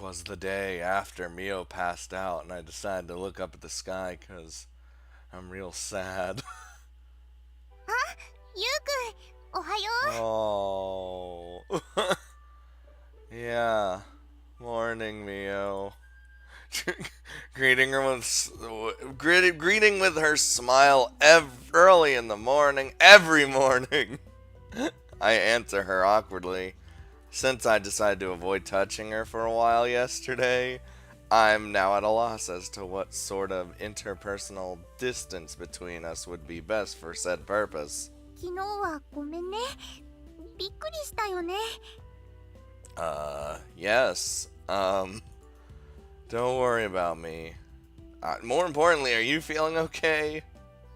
'twas the day after Mio passed out, and I decided to look up at the sky because I'm real sad. あ、ゆうくん、おはよう。Oh. Yeah. Morning, Mio. greeting her greeting with her smile early in the morning, every morning. I answer her awkwardly. Since I decided to avoid touching her for a while yesterday, I'm now at a loss as to what sort of interpersonal distance between us would be best for said purpose. 昨日はごめんね。びっくりしたよね。Yes. Don't worry about me. More importantly, are you feeling okay?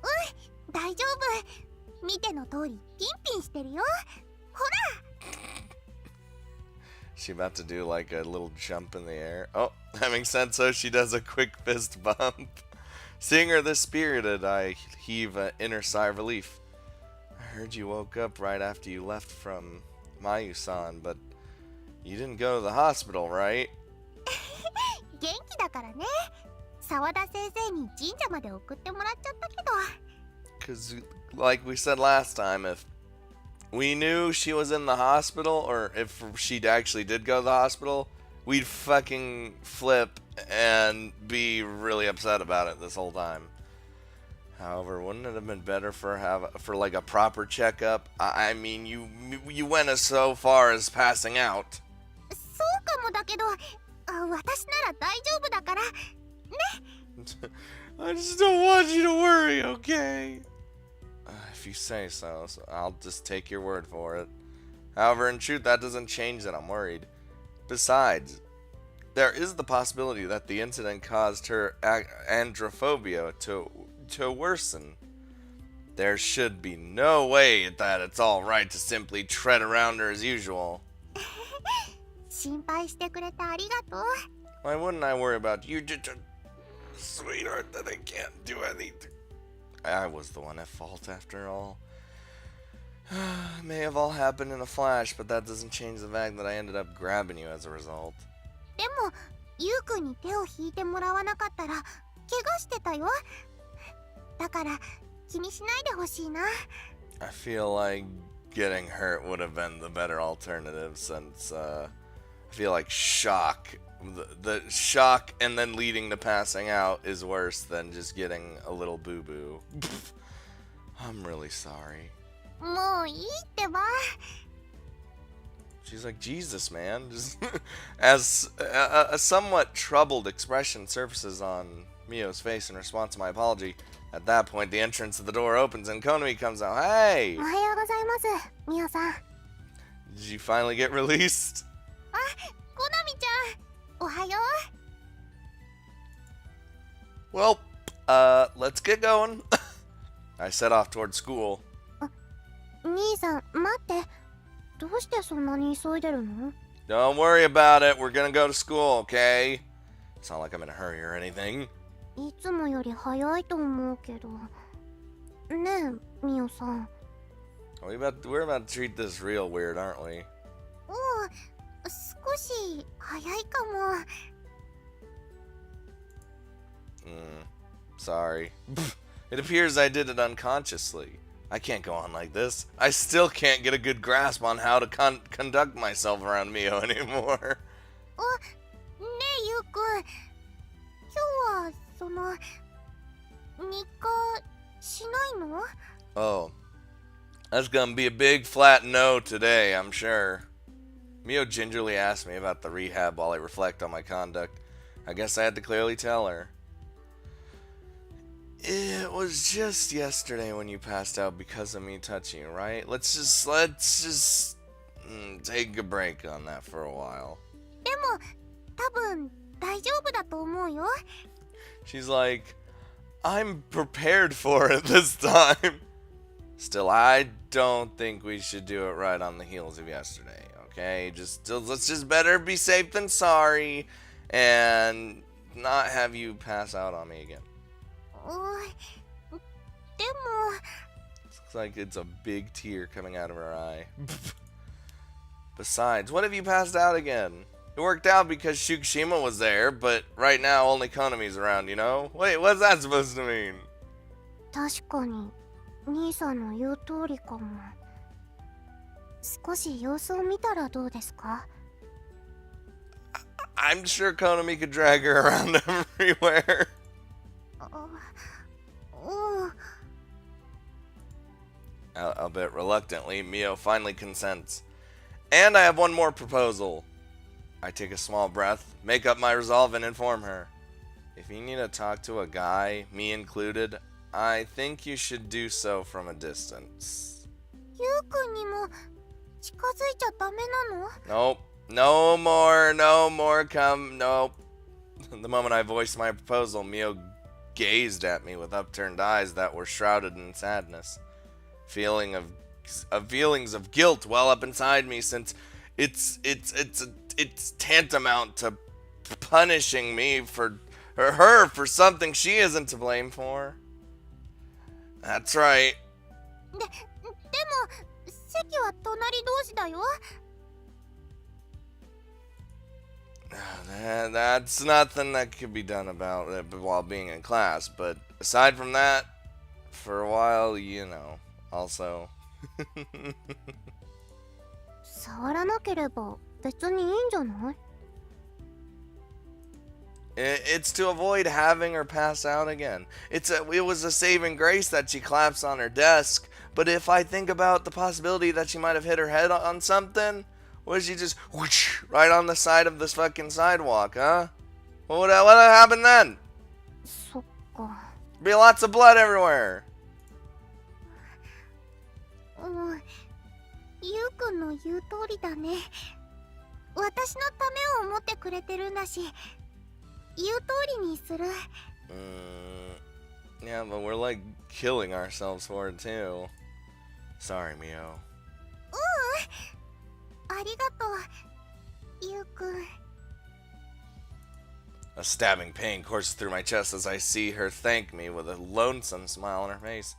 うん、大丈夫。見ての通り、ピンピンしてるよ。ほら。She about to do like a little jump in the air. Oh, having said so, she does a quick fist bump. Seeing her this spirited, I heave an inner sigh of relief. I heard you woke up right after you left from Mayu-san, but you didn't go to the hospital, right? 元気だからね。沢田先生に神社まで送ってもらっちゃったけど。Because, like we said last time, if we knew she was in the hospital, or if she actually did go to the hospital, we'd fucking flip and be really upset about it this whole time. However, wouldn't it have been better for like a proper checkup? I mean, you went as so far as passing out. そうかもだけど、私なら大丈夫だから。ね。I just don't want you to worry, okay? If you say so, I'll just take your word for it. However, in truth, that doesn't change that I'm worried. Besides, there is the possibility that the incident caused her androphobia to worsen. There should be no way that it's all right to simply tread around her as usual. 心配してくれてありがとう。Why wouldn't I worry about you? Sweetheart, that I can't do anything. I was the one at fault after all. It may have all happened in a flash, but that doesn't change the fact that I ended up grabbing you as a result. でも、ゆうくんに手を引いてもらわなかったら、怪我してたよ。だから、気にしないでほしいな。I feel like getting hurt would have been the better alternative since, I feel like shock. The shock and then leading to passing out is worse than just getting a little boo-boo. I'm really sorry. もういいってば。She's like, Jesus, man. Just as a somewhat troubled expression surfaces on Mio's face in response to my apology. At that point, the entrance of the door opens and Konami comes out. Hey! おはようございます、みおさん。Did you finally get released? あ、コナミちゃん。おはよう。Well, let's get going. I set off toward school. 兄さん、待って。どうしてそんなに急いでるの？ Don't worry about it. We're gonna go to school, okay? It's not like I'm in a hurry or anything. いつもより早いと思うけど。ねえ、みおさん。We're about to treat this real weird, aren't we? おう、少し早いかも。Sorry. It appears I did it unconsciously. I can't go on like this. I still can't get a good grasp on how to conduct myself around Mio anymore. ねえ、ゆうくん。今日は、日課しないの？ Oh. That's gonna be a big flat no today, I'm sure. Mio gingerly asked me about the rehab while I reflect on my conduct. I guess I had to clearly tell her. It was just yesterday when you passed out because of me touching you, right? Let's just take a break on that for a while. でも、多分大丈夫だと思うよ。She's like, I'm prepared for it this time. Still, I don't think we should do it right on the heels of yesterday, okay? Let's just better be safe than sorry and not have you pass out on me again. でも Looks like it's a big tear coming out of her eye. Besides, what if you passed out again? It worked out because Shukushima was there, but right now only Konami's around, you know? Wait, what's that supposed to mean? 確かに兄さんの言う通りかも。少し様子を見たらどうですか？ I'm sure Konami could drag her around everywhere. うん。 A bit reluctantly, Mio finally consents. And I have one more proposal. I take a small breath, make up my resolve, and inform her. If you need to talk to a guy, me included, I think you should do so from a distance. ゆうくんにも近づいちゃダメなの？ Nope. No more come. Nope. The moment I voiced my proposal, Mio gazed at me with upturned eyes that were shrouded in sadness. Feelings of guilt well up inside me, since it's tantamount to punishing me for her for something she isn't to blame for. That's right. でも席は隣同士だよ。That's nothing that could be done about it while being in class, but aside from that, for a while, you know, also. 触らなければ別にいいんじゃない？ It's to avoid having her pass out again. It was a saving grace that she collapsed on her desk, but if I think about the possibility that she might have hit her head on something, what if she just whoosh, right on the side of this fucking sidewalk, huh? What would happen then? そっか。 Be lots of blood everywhere. うん。ゆうくんの言う通りだね。私のためを思ってくれてるんだし、言う通りにする。Yeah, but we're like killing ourselves for it too. Sorry, Mio. ありがとう、ゆうくん。 A stabbing pain courses through my chest as I see her thank me with a lonesome smile on her face.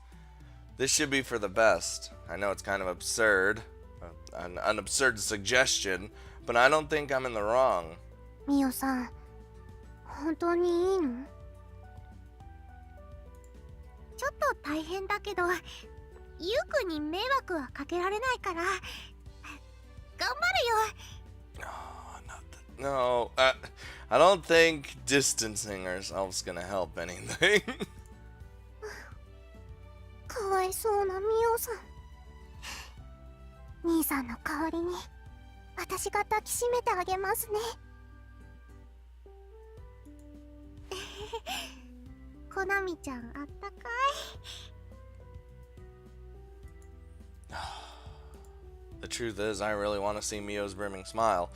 This should be for the best. I know it's kind of absurd, an absurd suggestion, but I don't think I'm in the wrong. みおさん、本当にいいの？ちょっと大変だけど、ゆうくんに迷惑はかけられないから、頑張るよ。 No, I don't think distancing ourselves gonna help anything. かわいそうなみおさん。兄さんの代わりに私が抱きしめてあげますね。コナミちゃんあったかい。 The truth is, I really want to see Mio's brimming smile.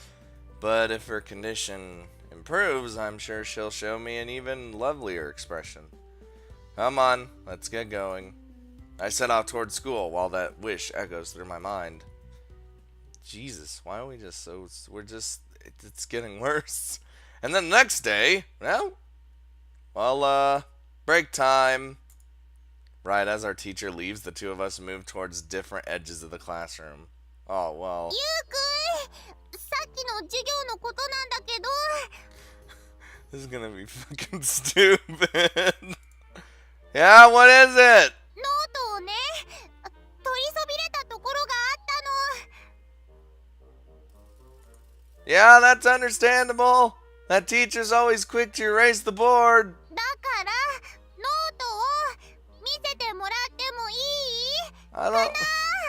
But if her condition improves, I'm sure she'll show me an even lovelier expression. Come on, let's get going. I set off towards school while that wish echoes through my mind. Jesus, why are we just so... It's getting worse. And then the next day, break time. Right as our teacher leaves, the two of us move towards different edges of the classroom. Oh, well. ゆうくん、さっきの授業のことなんだけど。 This is gonna be fucking stupid. Yeah, what is it? ノートをね、取りそびれたところがあったの。 Yeah, that's understandable. That teacher's always quick to erase the board. だからノートを見せてもらってもいい？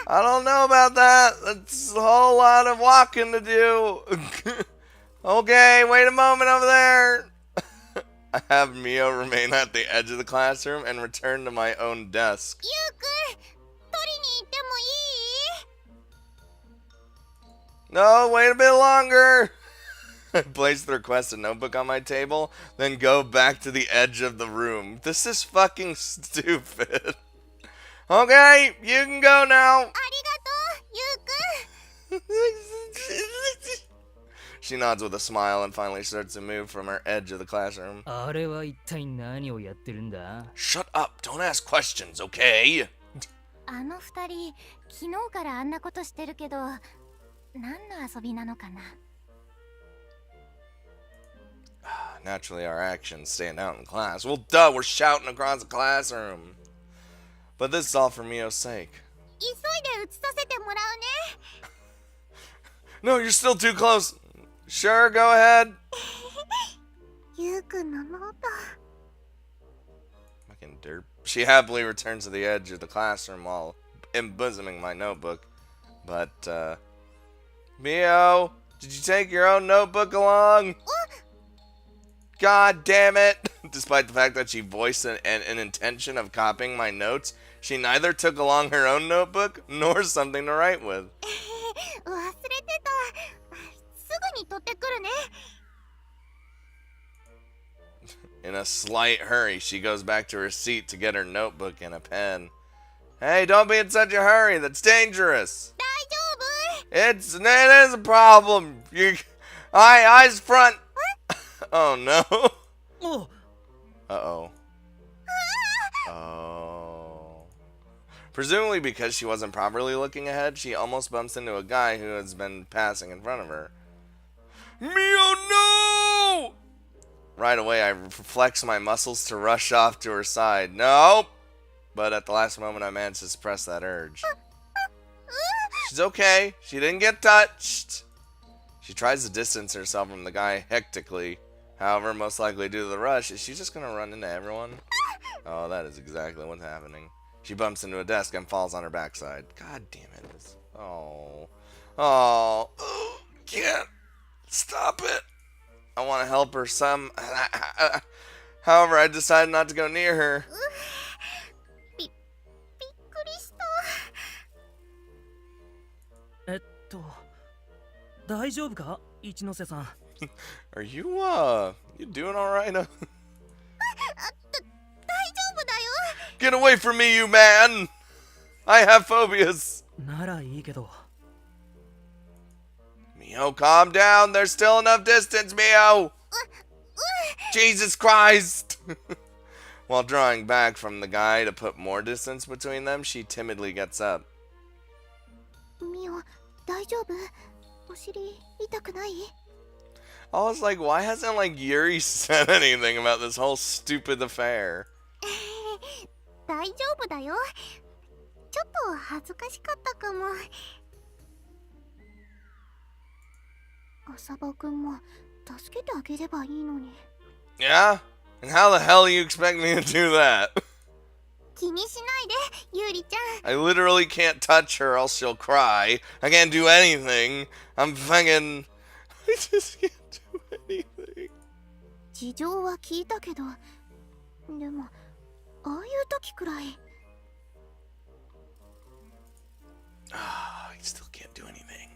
I don't know about that. That's a whole lot of walking to do. Okay, wait a moment over there. I have Mio remain at the edge of the classroom and return to my own desk. ゆうくん、取りに行ってもいい？ No, wait a bit longer. I place the requested notebook on my table, then go back to the edge of the room. This is fucking stupid. Okay, you can go now. ありがとう、ゆうくん。 She nods with a smile and finally starts to move from her edge of the classroom. あれは一体何をやってるんだ？ Shut up, don't ask questions, okay? あの二人、昨日からあんなことしてるけど、何の遊びなのかな？ Naturally, our actions stand out in class. Well, duh, we're shouting across the classroom. But this is all for Mio's sake. 急いで移させてもらうね。 No, you're still too close. Sure, go ahead. ゆうくんのノート。 Fucking derp. She happily returns to the edge of the classroom while embosoming my notebook. But, Mio, did you take your own notebook along? God damn it! Despite the fact that she voiced an intention of copying my notes, she neither took along her own notebook nor something to write with. 忘れてた。すぐに取ってくるね。 In a slight hurry, she goes back to her seat to get her notebook and a pen. Hey, don't be in such a hurry. That's dangerous. 大丈夫？ It is a problem. Eyes front. Oh no. お Uh-oh. Oh. Presumably because she wasn't properly looking ahead, she almost bumps into a guy who has been passing in front of her. Mio, no! Right away, I flex my muscles to rush off to her side. Nope! But at the last moment, I managed to suppress that urge. She's okay. She didn't get touched. She tries to distance herself from the guy hectically. However, most likely due to the rush, is she just gonna run into everyone? Oh, that is exactly what's happening. She bumps into a desk and falls on her backside. God damn it. Oh. Oh. Can't. Stop it. I want to help her some. However, I decided not to go near her. びっくりした。大丈夫か一ノ瀬さん。 Are you doing alright? 大丈夫だよ。 Get away from me, you man! I have phobias. ならいいけど。 Mio, calm down. There's still enough distance, Mio. Jesus Christ. While drawing back from the guy to put more distance between them, she timidly gets up. ミオ、大丈夫？お尻痛くない？ I was like, why hasn't Yuri said anything about this whole stupid affair? 大丈夫だよ。ちょっと恥ずかしかったかも。浅葉くんも助けてあげればいいのに。 Yeah? And how the hell do you expect me to do that? 気にしないで、ゆりちゃん。 I literally can't touch her, else she'll cry. I can't do anything. I'm fucking... I just can't do anything. 事情は聞いたけど、でも、ああいう時くらい。I still can't do anything.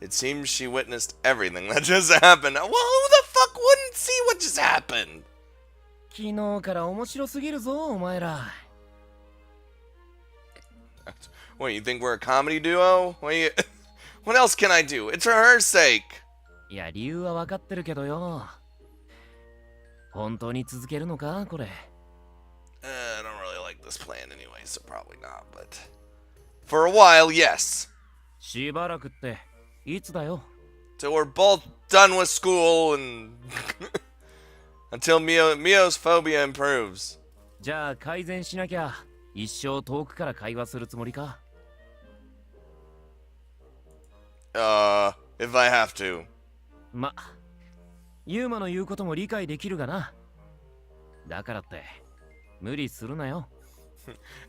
It seems she witnessed everything that just happened. Well, who the fuck wouldn't see what just happened? 昨日から面白すぎるぞお前ら。 What, you think we're a comedy duo? What else can I do? It's for her sake. いや理由は分かってるけどよ。本当に続けるのかこれ。 I don't really like this plan anyway, so probably not, but... For a while, yes. しばらくっていつだよ。 Till we're both done with school and... Until Mio's phobia improves. じゃあ改善しなきゃ一生遠くから会話するつもりか。 If I have to. ま、ユーマの言うことも理解できるがな。だからって無理するなよ。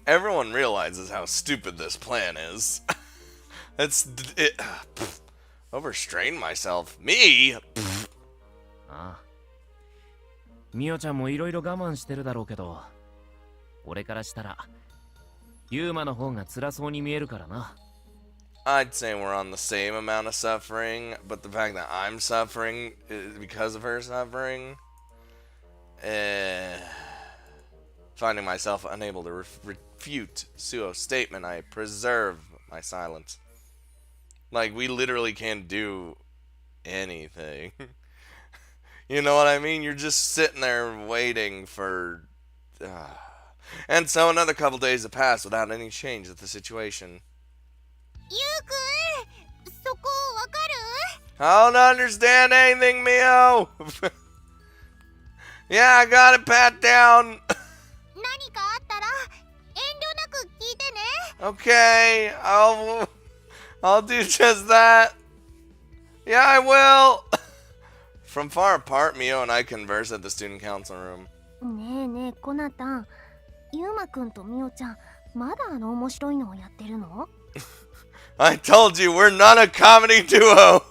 Everyone realizes how stupid this plan is. Overstrained myself. Me? ああ。ミオちゃんもいろいろ我慢してるだろうけど、俺からしたらユーマの方が辛そうに見えるからな。 I'd say we're on the same amount of suffering, but the fact that I'm suffering because of her suffering, finding myself unable to refute Suo's statement, I preserve my silence. Like, we literally can't do anything. You know what I mean? You're just sitting there waiting for... And so another couple days have passed without any change of the situation. ゆうくん、そこわかる？ I don't understand anything, Mio! Yeah, I got it, pat down. 何かあったら遠慮なく聞いてね。 Okay, I'll do just that. Yeah, I will. From far apart, Mio and I converse at the student council room. ねえねえコナタン、ユウマくんとミオちゃんまだあの面白いのをやってるの？ I told you, we're not a comedy duo.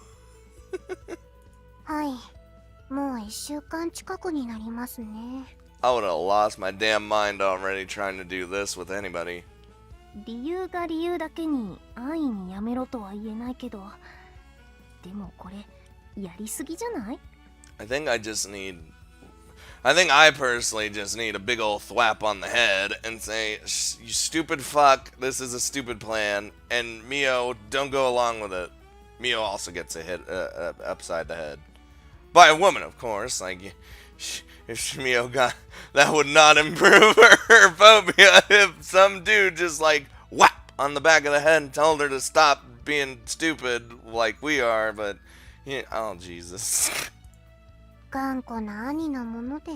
はい、もう1週間近くになりますね。 I would have lost my damn mind already trying to do this with anybody. 理由が理由だけに安易にやめろとは言えないけど、でもこれやりすぎじゃない？ I think I personally just need a big old thwap on the head and say, you stupid fuck, this is a stupid plan, and Mio, don't go along with it. Mio also gets a hit upside the head. By a woman, of course. Like, if Mio got... That would not improve her phobia if some dude just, like, whap on the back of the head and told her to stop being stupid like we are, but... Yeah, oh, Jesus. 頑固な兄なもので、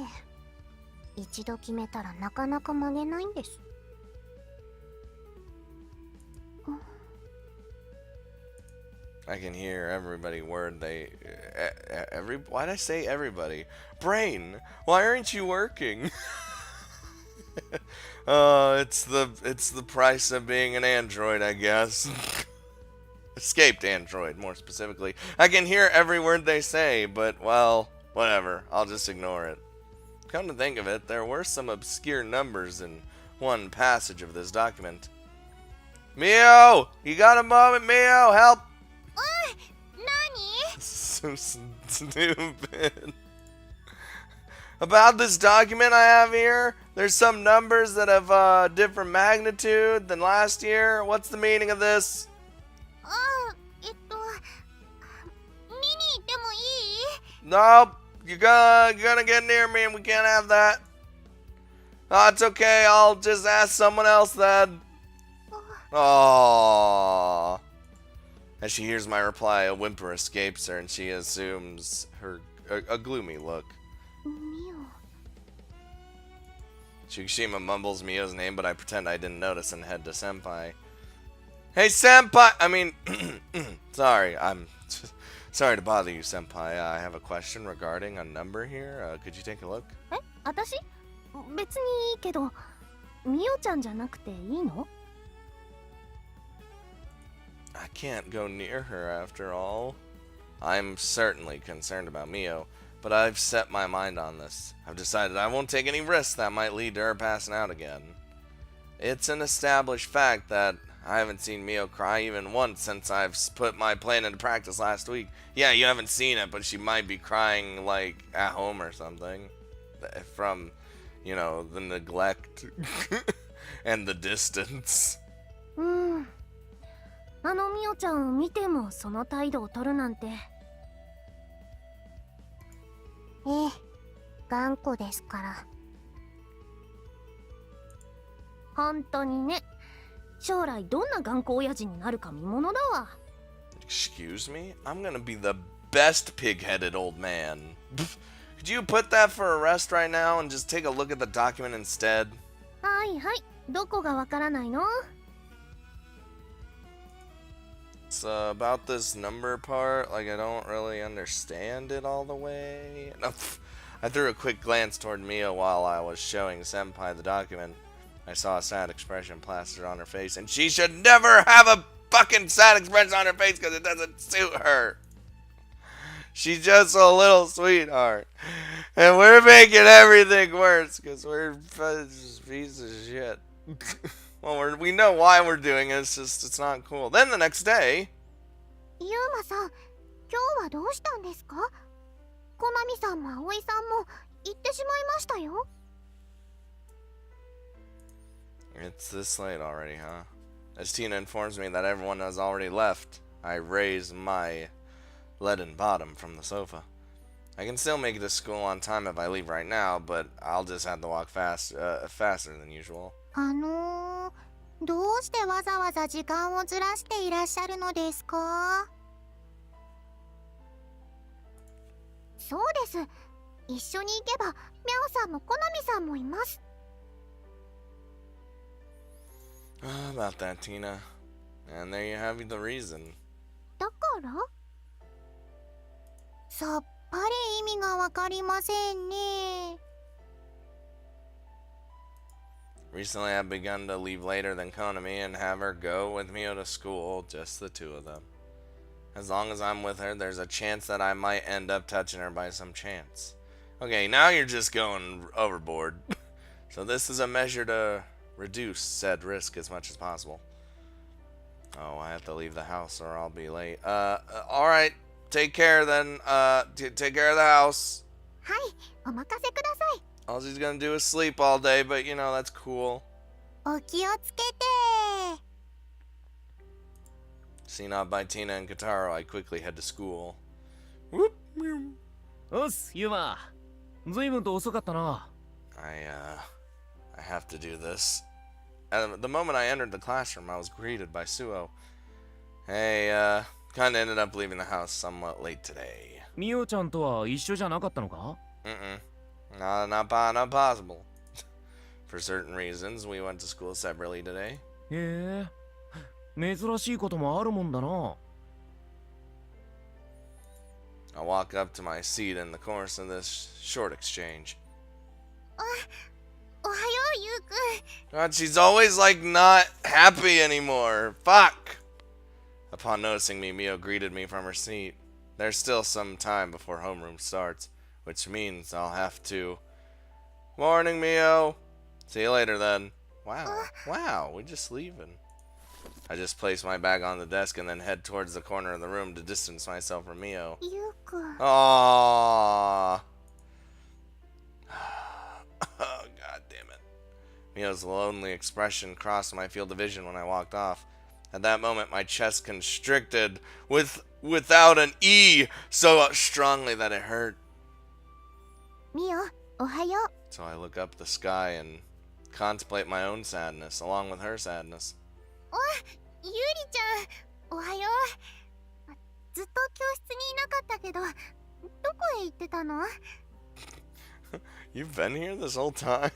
一度決めたらなかなか曲げないんです。I can hear everybody word why'd I say everybody? Brain, why aren't you working? It's the price of being an android, I guess. Escaped android, more specifically. I can hear every word they say, but, well, whatever. I'll just ignore it. Come to think of it, there were some obscure numbers in one passage of this document. Mio! You got a moment, Mio? Help! 何？ So stupid. About this document I have here, there's some numbers that have different magnitude than last year. What's the meaning of this? あ、見に行ってもいい？ Nope. You're gonna get near me and we can't have that. Oh, it's okay. I'll just ask someone else then. Aww. As she hears my reply, a whimper escapes her and she assumes a gloomy look. ミオ。 Shikishima mumbles Mio's name, but I pretend I didn't notice and head to Senpai. Hey, Senpai! I mean, sorry, sorry to bother you, Senpai. I have a question regarding a number here. Could you take a look? え、私？別にいいけど、ミオちゃんじゃなくていいの？ I can't go near her after all. I'm certainly concerned about Mio, but I've set my mind on this. I've decided I won't take any risks that might lead to her passing out again. It's an established fact that I haven't seen Mio cry even once since I've put my plan into practice last week. Yeah, you haven't seen it, but she might be crying, like, at home or something. From, you know, the neglect and the distance. あのミオちゃんを見てもその態度を取るなんて。ええ、頑固ですから。本当にね。将来どんな頑固親父になるか見ものだわ。Excuse me? I'm gonna be the best pig-headed old man. Could you put that for a rest right now and just take a look at the document instead? はいはい。どこがわからないの？ It's about this number part, like I don't really understand it all the way. No, I threw a quick glance toward Mia while I was showing Senpai the document. I saw a sad expression plastered on her face, and she should never have a fucking sad expression on her face because it doesn't suit her. She's just a little sweetheart. And we're making everything worse because we're just pieces of shit. Well, we know why we're doing it, it's not cool. Then the next day... ユウマさん、今日はどうしたんですか？コナミさんもアオイさんも行ってしまいましたよ。 It's this late already, huh? As Tina informs me that everyone has already left, I raise my leaden bottom from the sofa. I can still make it to school on time if I leave right now, but I'll just have to walk faster than usual. どうしてわざわざ時間をずらしていらっしゃるのですか？そうです。一緒に行けばミャオさんもコナミさんもいます。 About that, Tina. And there you have the reason. だからさっぱり意味がわかりませんね。 Recently, I've begun to leave later than Konami and have her go with Mio to school, just the two of them. As long as I'm with her, there's a chance that I might end up touching her by some chance. Okay, now you're just going overboard. So this is a measure to reduce said risk as much as possible. Oh, I have to leave the house or I'll be late. Alright. Take care then. Take care of the house. はい、お任せください。 All she's gonna do is sleep all day, but you know, that's cool. お気をつけて。 Seen off by Tina and Kataro, I quickly head to school. Whoop. おっす、ユーマ。ずいぶんと遅かったな。I have to do this. The moment I entered the classroom, I was greeted by Suo. Hey, kinda ended up leaving the house somewhat late today. ミオちゃんとは一緒じゃなかったのか？ Not possible. For certain reasons, we went to school separately today. へえ、珍しいこともあるもんだな。I walk up to my seat in the course of this short exchange. おはよう、ゆうくん。 God, she's always like not happy anymore. Fuck! Upon noticing me, Mio greeted me from her seat. There's still some time before homeroom starts, which means I'll have to... Morning, Mio! See you later then. Wow, we're just leaving. I just place my bag on the desk and then head towards the corner of the room to distance myself from Mio. ゆうくん。 Aww. Oh, god damn it. Mio's lonely expression crossed my field of vision when I walked off. At that moment, my chest constricted without an E so strongly that it hurt. ミオ、おはよう。 So I look up the sky and contemplate my own sadness along with her sadness. ゆりちゃん、おはよう。ずっと教室にいなかったけど、どこへ行ってたの？ You've been here this whole time?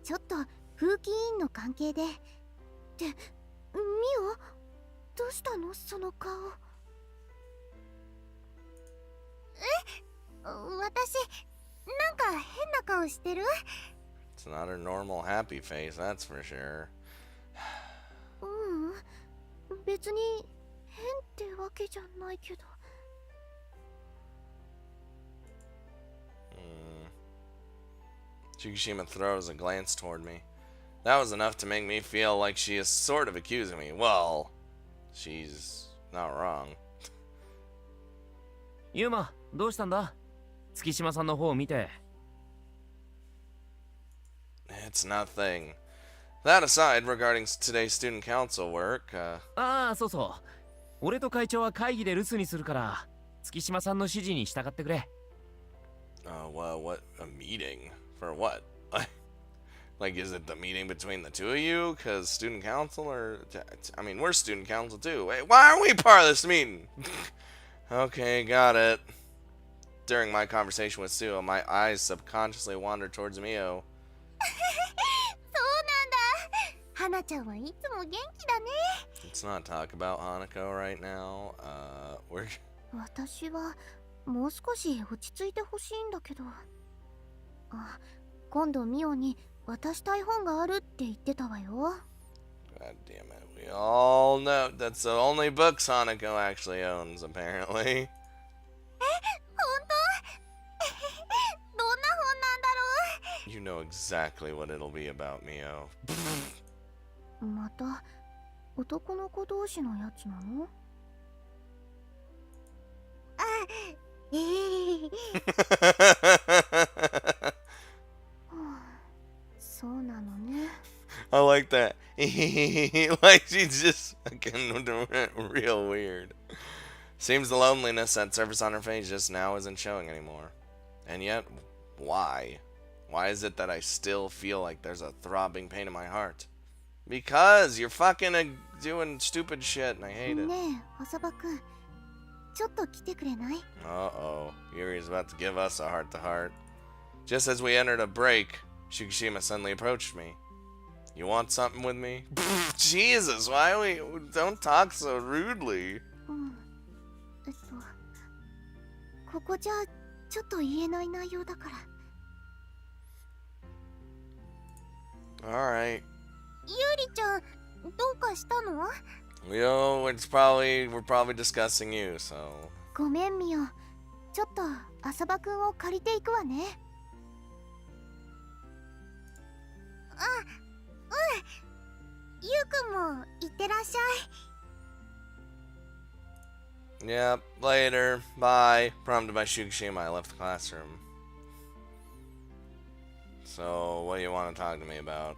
ちょっと風紀委員の関係で。って、ミオ、どうしたのその顔。私、なんか変な顔してる？ It's not her normal happy face, that's for sure. 別に変ってわけじゃないけど。Tsukishima throws a glance toward me. That was enough to make me feel like she is sort of accusing me. Well, she's not wrong. ユーマ、どうしたんだ？月島さんの方を見て。It's nothing. That aside, regarding today's student council work, ああ、そうそう。俺と会長は会議で留守にするから、月島さんの指示に従ってくれ。well, what, a meeting? For what? Like, is it the meeting between the two of you? Because student council or... I mean, we're student council too. Wait, why aren't we part of this meeting? Okay, got it. During my conversation with Suo, my eyes subconsciously wandered towards Mio. そうなんだ。花ちゃんはいつも元気だね。 Let's not talk about Hanako right now. We're... 私はもう少し落ち着いてほしいんだけど。今度ミオに渡したい本があるって言ってたわよ。 God damn it. We all know that's the only books Hanako actually owns, apparently. 本当？どんな本なんだろう？ You know exactly what it'll be about, Mio. また男の子同士のやつなの？そうなのね。 I like that. Like she's just fucking real weird. Seems the loneliness that surfaced on her face just now isn't showing anymore. And yet, why? Why is it that I still feel like there's a throbbing pain in my heart? Because you're fucking doing stupid shit and I hate it. ねえ、浅場くん。ちょっと来てくれない？ Uh-oh. Yuri's about to give us a heart-to-heart. Just as we entered a break, Shikishima suddenly approached me. You want something with me? Jesus, why we don't talk so rudely? うん。ここじゃちょっと言えない内容だから。Alright. ゆりちゃん、どうかしたの？ We're probably discussing you, so. ごめんみよ。ちょっと浅場くんを借りていくわね。ゆうくんもいってらっしゃい。 Yep, later. Bye. Prompted by Shikishima, I left the classroom. So, what do you want to talk to me about?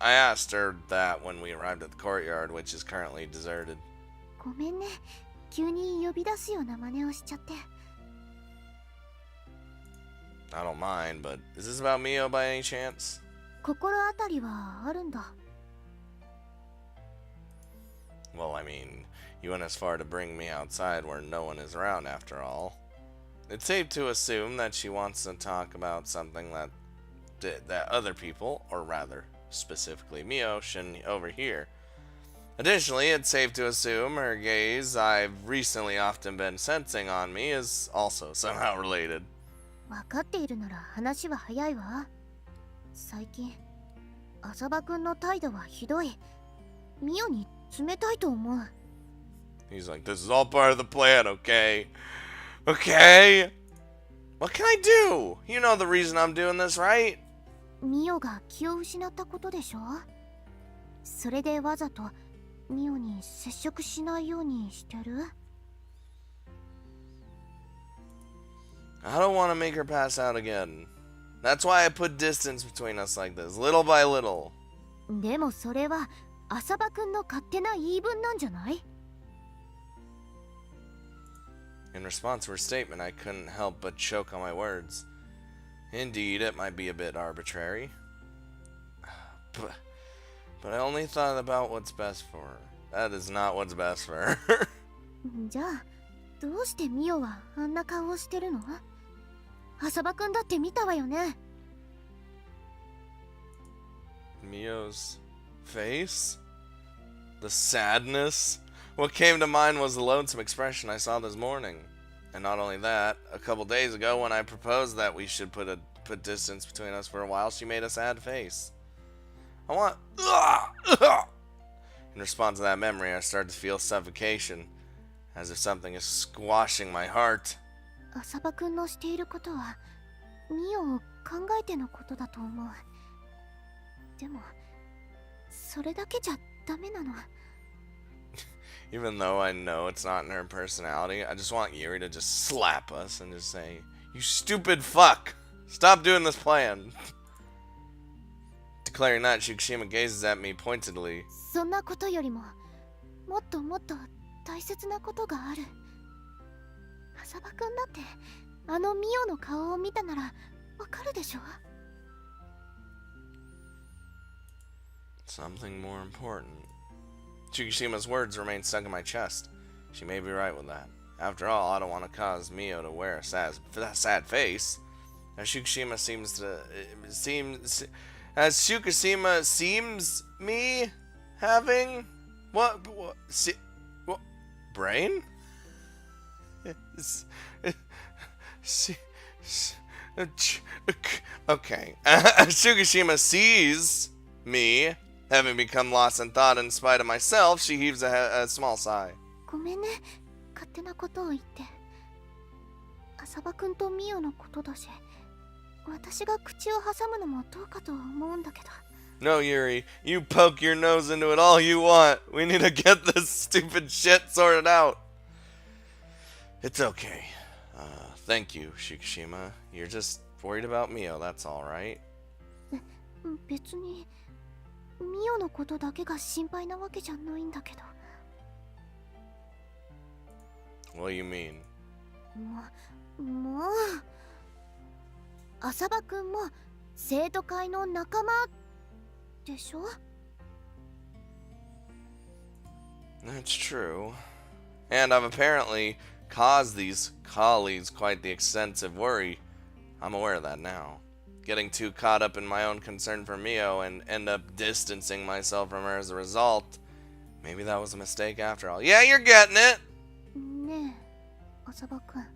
I asked her that when we arrived at the courtyard, which is currently deserted. ごめんね。急に呼び出すような真似をしちゃって。I don't mind, but is this about Mio by any chance? 心当たりはあるんだ。Well, I mean, you went as far to bring me outside where no one is around after all. It's safe to assume that she wants to talk about something that other people, or rather, specifically Mio, shouldn't overhear. Additionally, it's safe to assume her gaze I've recently often been sensing on me is also somehow related. 分かっているなら話は早いわ。最近、浅場くんの態度はひどい。ミオに冷たいと思う。 He's like, this is all part of the plan, okay? Okay? What can I do? You know the reason I'm doing this, right? ミオが気を失ったことでしょ？それでわざとミオに接触しないようにしてる？ I don't want to make her pass out again. That's why I put distance between us like this, little by little. でもそれは浅場くんの勝手な言い分なんじゃない？ In response to her statement, I couldn't help but choke on my words. Indeed, it might be a bit arbitrary. But I only thought about what's best for her. That is not what's best for her. じゃあ、どうしてミオはあんな顔をしてるの？浅場くんだって見たわよね。Mio's face? The sadness? What came to mind was the lonesome expression I saw this morning. And not only that, a couple days ago when I proposed that we should put distance between us for a while, she made a sad face. In response to that memory, I started to feel suffocation, as if something is squashing my heart. 浅場くんのしていることはミオを考えてのことだと思う。でもそれだけじゃダメなの。 Even though I know it's not in her personality, I just want Yuri to just slap us and just say, "You stupid fuck! Stop doing this plan!" Declaring that, Shikishima gazes at me pointedly. そんなことよりももっともっと大切なことがある。浅場くんだってあのミオの顔を見たならわかるでしょ？ Something more important. Shikishima's words remain stuck in my chest. She may be right with that. After all, I don't want to cause Mio to wear a sad face. As Shikishima seems me having what brain? Okay. Shikishima sees me having become lost in thought in spite of myself. She heaves a small sigh. ごめんね、勝手なことを言って。浅場くんとミオのことだし、私が口を挟むのもどうかと思うんだけど。 No, Yuri, you poke your nose into it all you want. We need to get this stupid shit sorted out. It's okay. Thank you, Shikishima. You're just worried about Mio, that's all, right? 別にミオのことだけが心配なわけじゃないんだけど。 What do you mean? もう浅場くんも生徒会の仲間でしょ？ That's true. And I've apparently cause these colleagues quite the extensive worry. I'm aware of that now. Getting too caught up in my own concern for Mio and end up distancing myself from her as a result. Maybe that was a mistake after all. Yeah, you're getting it! ねえ浅葉くん、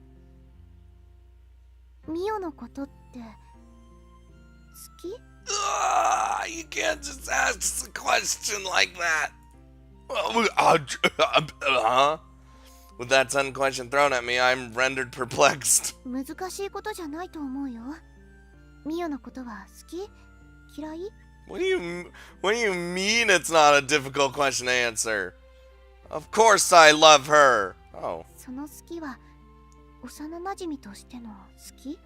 ミオのことって好き？ You can't just ask a question like that. With that sudden question thrown at me, I'm rendered perplexed. 難しいことじゃないと思うよ。ミオのことは好き？嫌い？ What do you mean it's not a difficult question to answer? Of course I love her. Oh. その好きは幼馴染としての好き？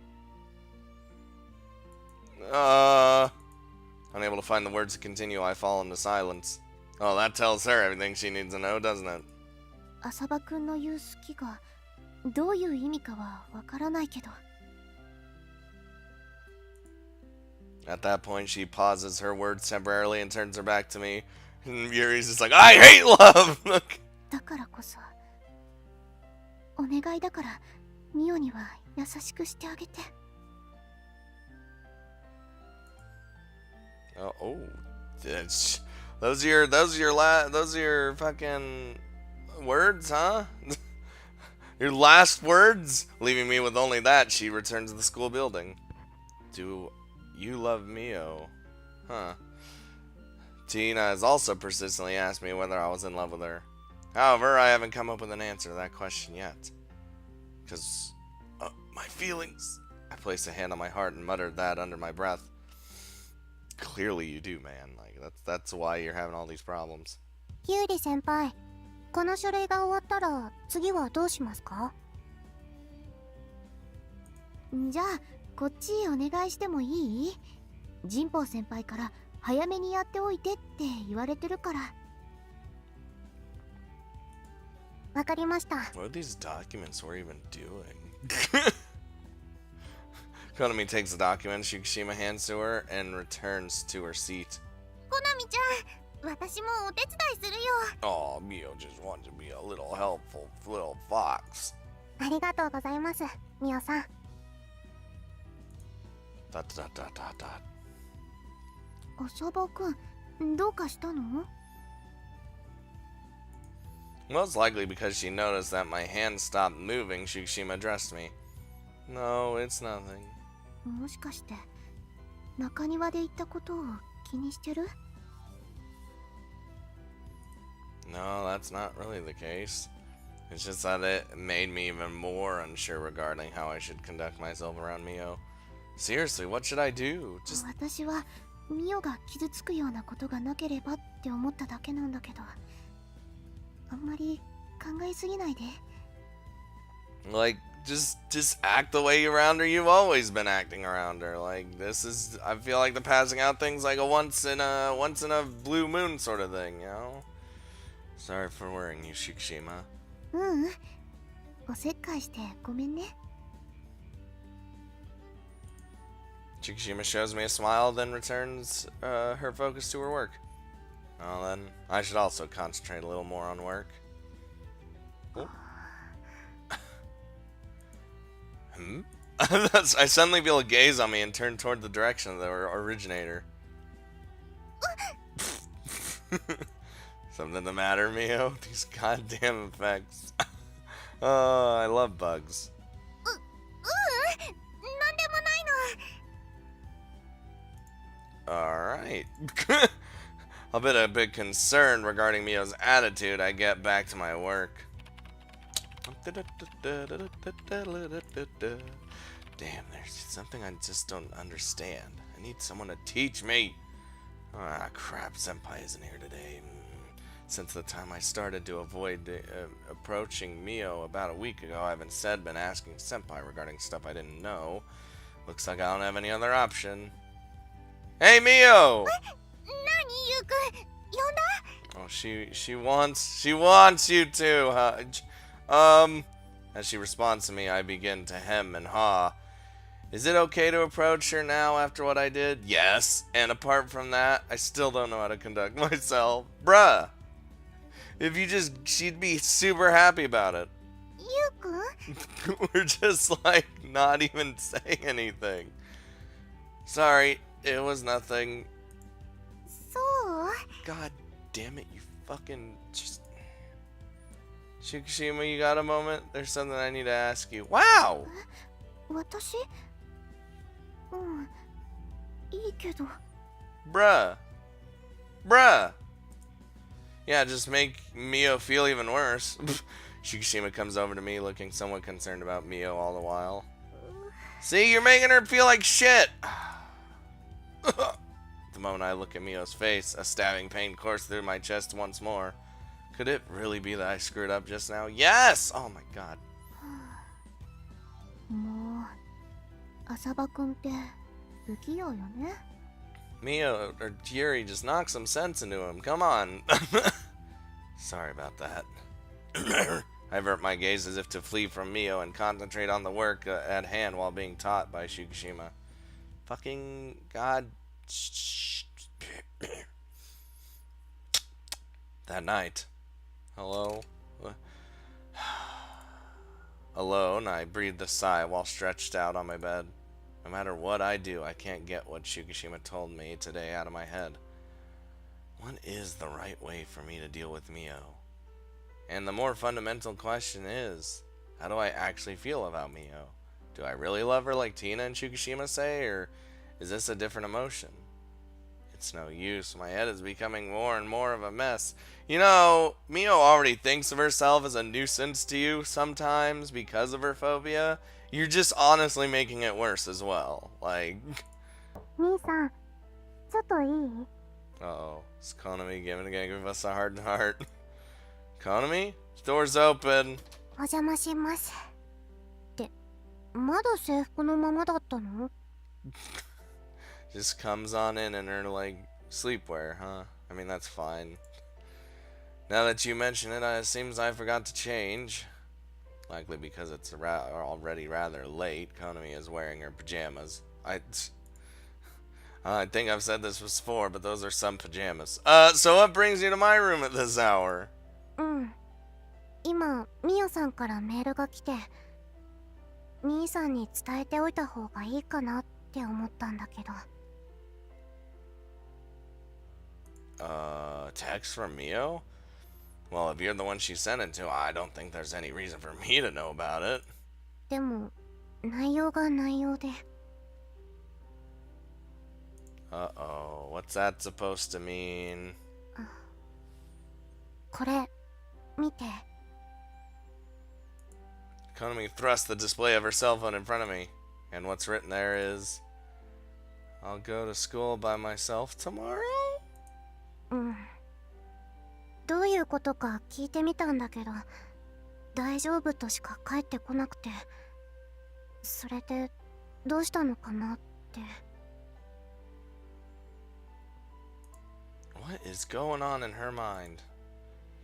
Unable to find the words to continue, I fall into silence. Oh, that tells her everything she needs to know, doesn't it? 浅葉くんの言う好きがどういう意味かはわからないけど。 At that point, she pauses her words temporarily and turns her back to me. And Yuri's just like, I hate love! だからこそお願いだからミオには優しくしてあげて。 Oh, those are your fucking words, huh? Your last words? Leaving me with only that, she returns to the school building. Do you love Mio? Huh. Tina has also persistently asked me whether I was in love with her. However, I haven't come up with an answer to that question yet. Because, my feelings. I placed a hand on my heart and muttered that under my breath. Clearly you do, man. Like, that's why you're having all these problems. ユーリ先輩、この書類が終わったら次はどうしますか？じゃあこっちお願いしてもいい？神保先輩から早めにやっておいてって言われてるから。わかりました。 What are these documents we're even doing? Konami takes the document Shikishima hands to her and returns to her seat. コナミちゃん、私もお手伝いするよ。 Oh, Mio just wanted to be a little helpful little fox. ありがとうございます、ミオさん。 Dot dot dot dot dot. 浅葉くん、どうかしたの？ Most likely because she noticed that my hand stopped moving, Shikishima addressed me. No, it's nothing. もしかして中庭で言ったことを気にしてる？ No, that's not really the case. It's just that it made me even more unsure regarding how I should conduct myself around Mio. Seriously, what should I do? Just 私はミオが傷つくようなことがなければって思っただけなんだけど、あんまり考えすぎないで。 like just act the way around her you've always been acting around her. Like this is I feel like the passing out thing's like a once in a blue moon sort of thing, you know? Sorry for worrying you, Shikishima. ううん、おせっかいしてごめんね。 Shikishima shows me a smile, then returns her focus to her work. Well then, I should also concentrate a little more on work. Oh. I suddenly feel a gaze on me and turn toward the direction of the originator. Something the matter, Mio? These goddamn effects. Oh, I love bugs. なんでもないの。 Alright. A bit concerned regarding Mio's attitude, I get back to my work. Damn, there's something I just don't understand. I need someone to teach me. Ah, crap, Senpai isn't here today. Since the time I started to avoid approaching Mio about a week ago, I've instead been asking Senpai regarding stuff I didn't know. Looks like I don't have any other option. Hey, Mio! 何ユウくん、呼んだ？ Oh, she wants you to. As she responds to me, I begin to hem and haw. Is it okay to approach her now after what I did? Yes. And apart from that, I still don't know how to conduct myself. Bruh. If you just, she'd be super happy about it. ユゆうくん We're just like not even saying anything. Sorry, it was nothing. そう God damn it, you fucking just. Shikishima, you got a moment? There's something I need to ask you. Wow! 私うんいいけど Bruh. Bruh. Yeah, just make Mio feel even worse. Shikishima comes over to me looking somewhat concerned about Mio all the while. See, you're making her feel like shit! The moment I look at Mio's face, a stabbing pain coursed through my chest once more. Could it really be that I screwed up just now? Yes! Oh my god. もう浅場くんって不器用よね Mio or Yuri just knock some sense into him. Come on. Sorry about that. I avert my gaze as if to flee from Mio and concentrate on the work at hand while being taught by Shikishima. Fucking god. That night. Hello? Alone, I breathed a sigh while stretched out on my bed. No matter what I do, I can't get what Shikishima told me today out of my head. What is the right way for me to deal with Mio? And the more fundamental question is, how do I actually feel about Mio? Do I really love her like Tina and Shikishima say, or is this a different emotion? It's no use. My head is becoming more and more of a mess. You know, Mio already thinks of herself as a nuisance to you sometimes because of her phobia. You're just honestly making it worse as well. Like... 兄さんちょっといい Uh-oh. Is Konami gonna give us a hard heart? Konami? Door's open. お邪魔しますってまだ制服のままだったの Just comes on in her, like, sleepwear, huh? I mean, that's fine. Now that you mention it, it seems I forgot to change. Likely because it's already rather late. Konami is wearing her pajamas. I think I've said this before, but those are some pajamas. So what brings you to my room at this hour? うん今ミオさんからメールが来て兄さんに伝えておいた方がいいかなって思ったんだけど Text from Mio? Well, if you're the one she sent it to, I don't think there's any reason for me to know about it. でも内容が内容で Uh-oh, what's that supposed to mean? これ見て Konami thrust the display of her cell phone in front of me, and what's written there is, I'll go to school by myself tomorrow? うんどういうことか聞いてみたんだけど大丈夫としか返ってこなくてそれでどうしたのかなって What is going on in her mind?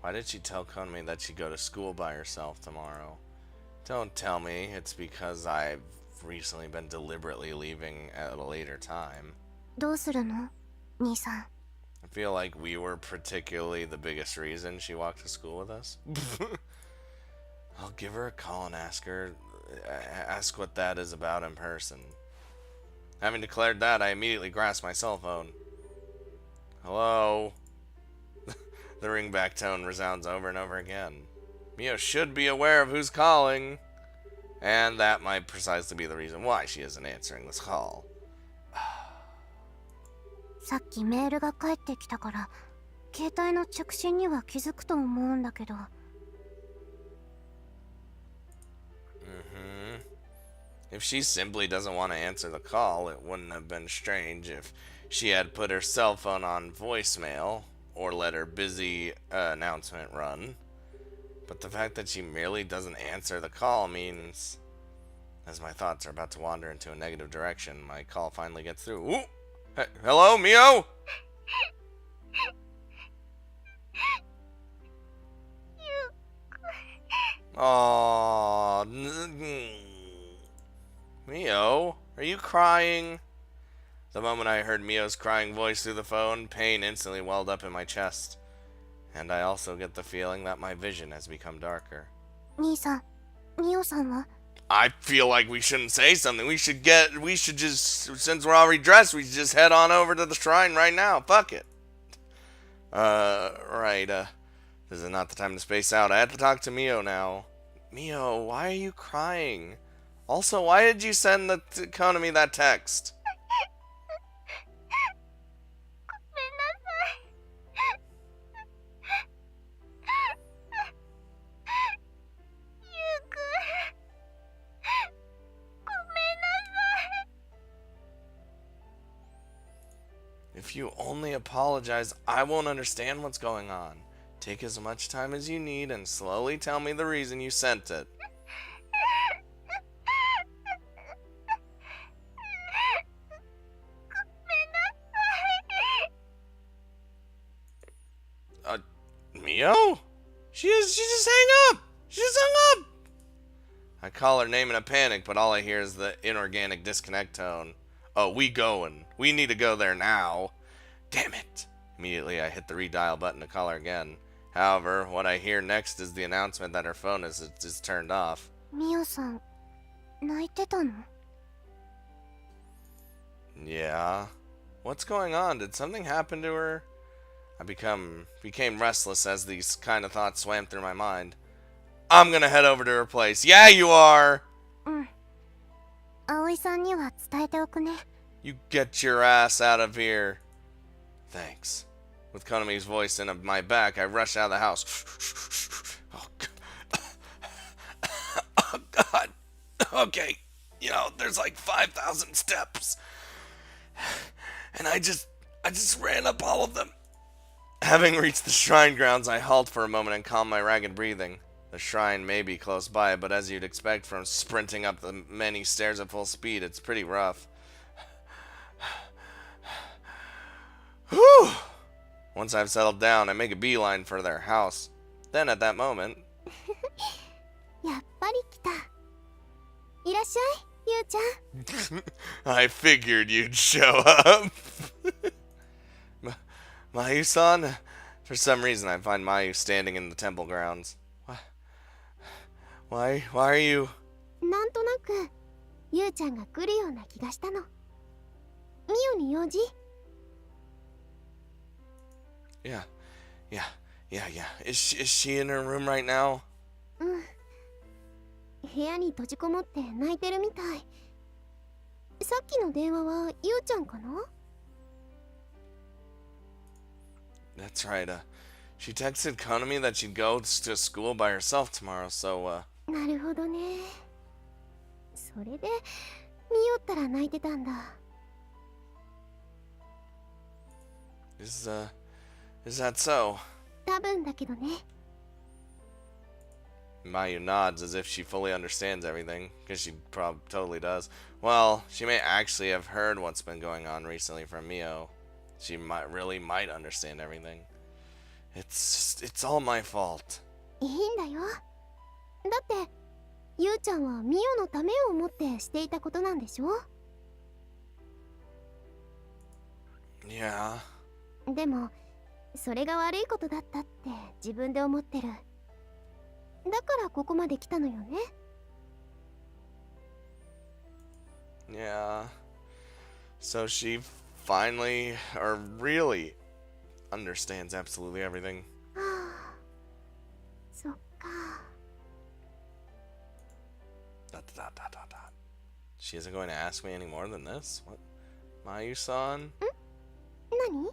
Why did she tell Konami that she'd go to school by herself tomorrow? Don't tell me it's because I've recently been deliberately leaving at a later time. どうするの兄さん I feel like we were particularly the biggest reason she walked to school with us. I'll give her a call and ask what that is about in person. Having declared that, I immediately grasped my cell phone. Hello? The ringback tone resounds over and over again. Mio should be aware of who's calling. And that might precisely be the reason why she isn't answering this call. さっきメールが返ってきたから携帯の着信には気づくと思うんだけど If she simply doesn't want to answer the call, it wouldn't have been strange if she had put her cell phone on voicemail or let her busy announcement run. But the fact that she merely doesn't answer the call means, as my thoughts are about to wander into a negative direction, my call finally gets through. Ooh! Hey, hello, Mio? Aww. Mio, are you crying? The moment I heard Mio's crying voice through the phone, pain instantly welled up in my chest. And I also get the feeling that my vision has become darker. 兄さんミオさんは I feel like we shouldn't say something. We should just, since we're already dressed, we should just head on over to the shrine right now. Fuck it. Right, this is not the time to space out. I have to talk to Mio now. Mio, why are you crying? Also, why did you send the Konami that text? ごめんなさい。ゆうくん。ごめんなさい。 If you only apologize, I won't understand what's going on. Take as much time as you need and slowly tell me the reason you sent it. Mio? She just hang up! She just hung up! I call her name in a panic, but all I hear is the inorganic disconnect tone. Oh, we going. We need to go there now. Damn it! Immediately, I hit the redial button to call her again. However, what I hear next is the announcement that her phone is turned off. ミオさん、泣いてたの？ Yeah? What's going on? Did something happen to her? I became restless as these kind of thoughts swam through my mind. I'm gonna head over to her place. Yeah, you are! うん。葵さんには伝えておくね。 You get your ass out of here. Thanks. With Konami's voice in my back, I rush out of the house. Oh, God. Oh, God. Okay. You know, there's like 5,000 steps. And I just ran up all of them. Having reached the shrine grounds, I halt for a moment and calm my ragged breathing. The shrine may be close by, but as you'd expect from sprinting up the many stairs at full speed, it's pretty rough. Whew! Once I've settled down, I make a beeline for their house. Then at that moment... やっぱり来た。いらっしゃい、ゆうちゃん。 I figured you'd show up. Mayu-san? For some reason, I find Mayu standing in the temple grounds. Why are you... なんとなく、ゆうちゃんが来るような気がしたの。ミオに用事？ Yeah. Is she in her room right now? うん。部屋に閉じこもって泣いてるみたい。さっきの電話はゆうちゃんかな？ That's right, she texted Konami that she'd go to school by herself tomorrow, so, なるほどね。それで、見よったら泣いてたんだ。 Is that so? 多分だけどね。 Mayu nods as if she fully understands everything, because she totally does. Well, she may actually have heard what's been going on recently from Mio. She might understand everything. It's all my fault. いいんだよ。だって、ゆうちゃんはミオのためを思ってしていたことなんでしょ？ Yeah. でも、それが悪いことだったって自分で思ってる。だからここまで来たのよね。 Yeah. So she finally, or really, understands absolutely everything. はあ、そっか。 She isn't going to ask me any more than this? What? Mayu-san? 何？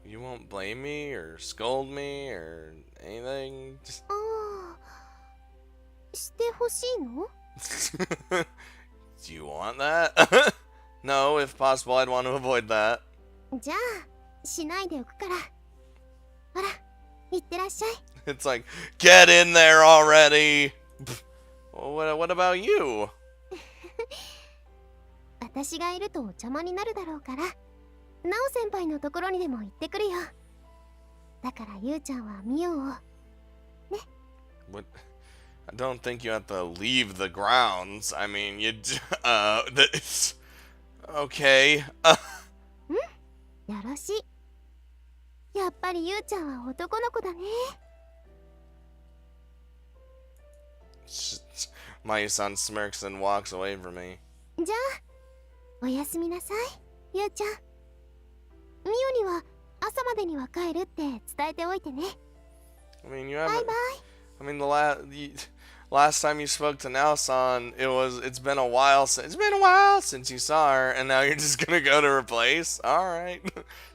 You won't blame me or scold me or anything? Just... ああ、してほしいの？ Do you want that? No, if possible, I'd want to avoid that. じゃあ、しないでおくから。ほら、いってらっしゃい。 It's like, get in there already! Well, what about you? 私がいると邪魔になるだろうから、なお先輩のところにでも行ってくるよ。だからゆうちゃんはミオを。ね。What? I don't think you have to leave the grounds. I mean, this... Okay. よろしい。やっぱりゆうちゃんは男の子だね。Mayu-san smirks and walks away from me. じゃあおやすみなさいゆうちゃん。ミオには朝までには帰るって伝えておいてね。 I mean, you バイ haven't. バイ。 I mean, last time you spoke to Naosan, it's been a while since you saw her, and now you're just gonna go to her place. All right.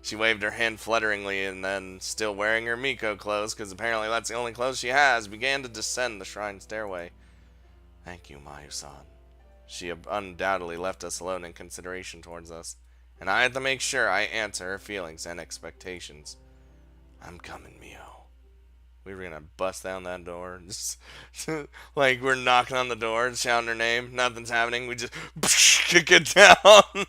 She waved her hand flutteringly, and then, still wearing her Miko clothes, because apparently that's the only clothes she has, began to descend the shrine stairway. Thank you, Mayu-san. She undoubtedly left us alone in consideration towards us, and I had to make sure I answer her feelings and expectations. I'm coming, Mio. We were gonna bust down that door, just like we're knocking on the door, shouting her name. Nothing's happening. We just kick it down.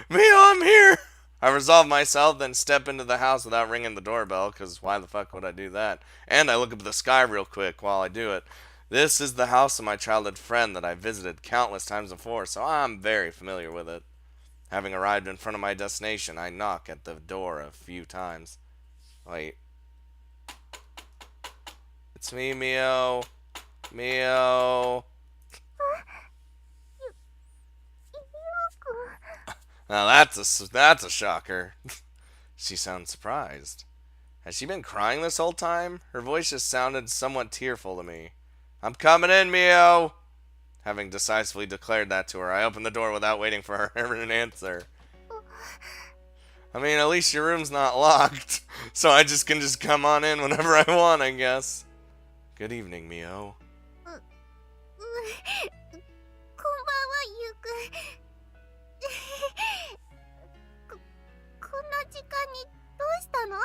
Mio, I'm here. I resolve myself, then step into the house without ringing the doorbell, because why the fuck would I do that? And I look up at the sky real quick while I do it. This is the house of my childhood friend that I visited countless times before, so I'm very familiar with it. Having arrived in front of my destination, I knock at the door a few times. Wait. It's me, Mio. Mio. Now that's a shocker. She sounds surprised. Has she been crying this whole time? Her voice just sounded somewhat tearful to me. I'm coming in, Mio. Having decisively declared that to her, I opened the door without waiting for her to answer. I mean, at least your room's not locked, so I can just come on in whenever I want, I guess. Good evening, Mio. こんばんはゆうくん。こんな時間にどうしたの？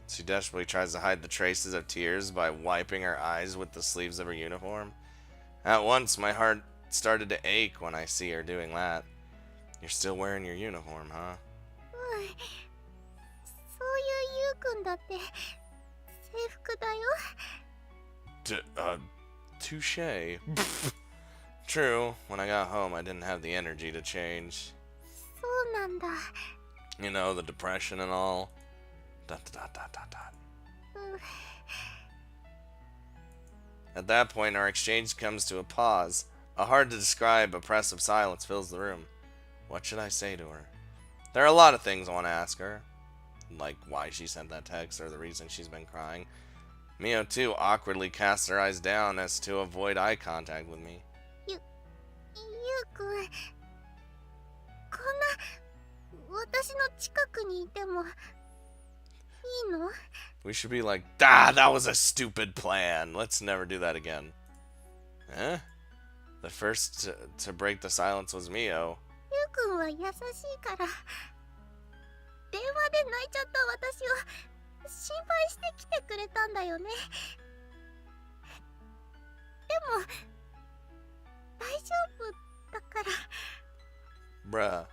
She desperately tries to hide the traces of tears by wiping her eyes with the sleeves of her uniform. At once, my heart started to ache when I see her doing that. You're still wearing your uniform, huh? そういうゆうくんだって制服だよ。Touche. True, when I got home, I didn't have the energy to change. そうなんだ。You know, the depression and all. Dot, dot, dot, dot, dot. At that point, our exchange comes to a pause. A hard to describe oppressive silence fills the room. What should I say to her? There are a lot of things I want to ask her. Like why she sent that text or the reason she's been crying. Mio, too, awkwardly casts her eyes down as to avoid eye contact with me. ゆうくん、こんな私の近くにいてもいいの？ We should be like, that was a stupid plan. Let's never do that again. Eh? The first to break the silence was Mio. ゆうくんは優しいから、電話で泣いちゃった私を心配してきてくれたんだよね。でも大丈夫だから。 Bruh.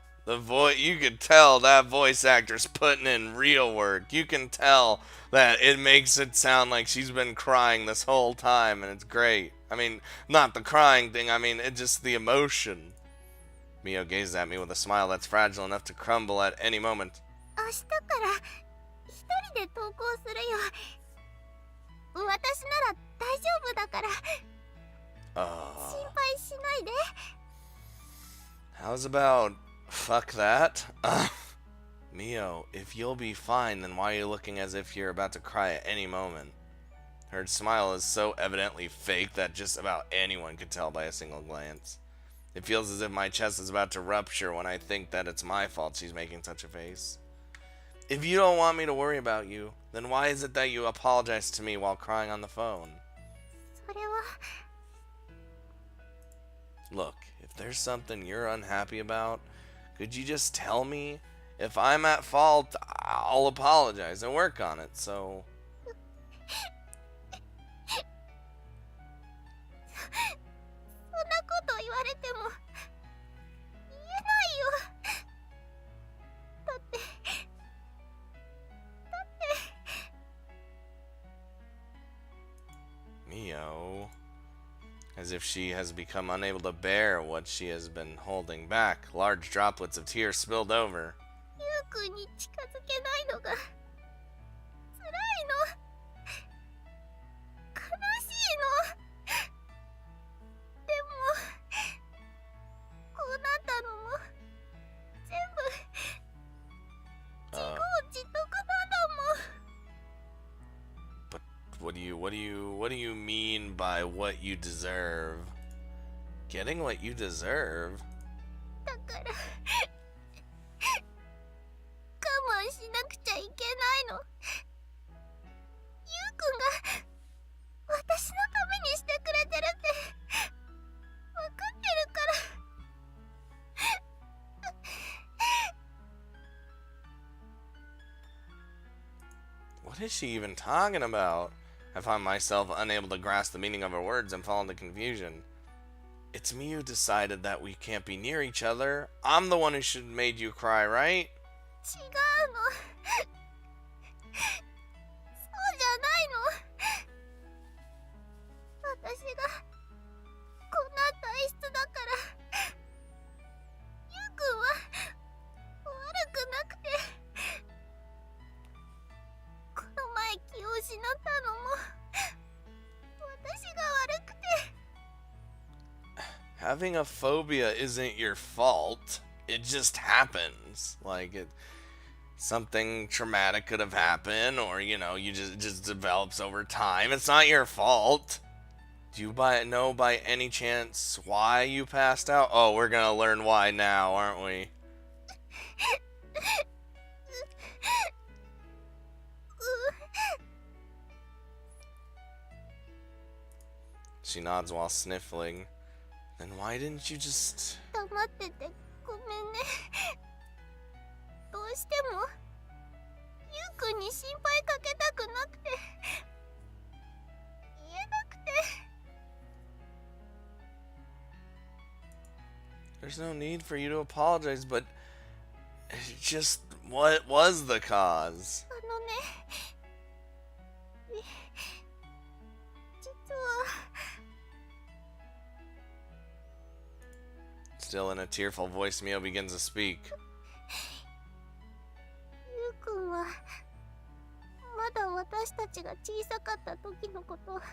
You could tell that voice actor's putting in real work. You can tell that it makes it sound like she's been crying this whole time, and it's great. I mean, not the crying thing, I mean, it's just the emotion. Mio gazes at me with a smile that's fragile enough to crumble at any moment. 明日から一人で登校するよ。私なら大丈夫だから。心配しないで。 How's about fuck that? Mio, if you'll be fine, then why are you looking as if you're about to cry at any moment? Her smile is so evidently fake that just about anyone could tell by a single glance. It feels as if my chest is about to rupture when I think that it's my fault she's making such a face. If you don't want me to worry about you, then why is it that you apologize to me while crying on the phone? それは。 Look, if there's something you're unhappy about, could you just tell me? If I'm at fault, I'll apologize and work on it, so... そんなこと言われても言えないよ。だって Mio, as if she has become unable to bear what she has been holding back. Large droplets of tears spilled over. ゆうくんに近づけないのが辛いの。what do you mean by what you deserve? Getting what you deserve? だから我慢しなくちゃいけないの。ゆうくんが私のためにしてくれてるって分かってるから。What is she even talking about? I find myself unable to grasp the meaning of her words and fall into confusion. It's me who decided that we can't be near each other. I'm the one who should have made you cry, right? 違うの。そうじゃないの。私がこんな体質だから、ゆうくんは悪くなくて、この前気を失ったのも私が悪くて。Having a phobia isn't your fault. It just happens. Like something traumatic could have happened, or you just develops over time. It's not your fault. Do you know by any chance why you passed out? Oh, we're gonna learn why now, aren't we? She nods while sniffling. Then why didn't you just... 黙っててごめんね。どうしてもゆうくんに心配かけたくなくて言えなくて。There's no need for you to apologize, but just what was the cause? あのね、実は。Still in a tearful voice, Mio begins to speak. ゆうくんはまだ私たちが小さかった時のこと覚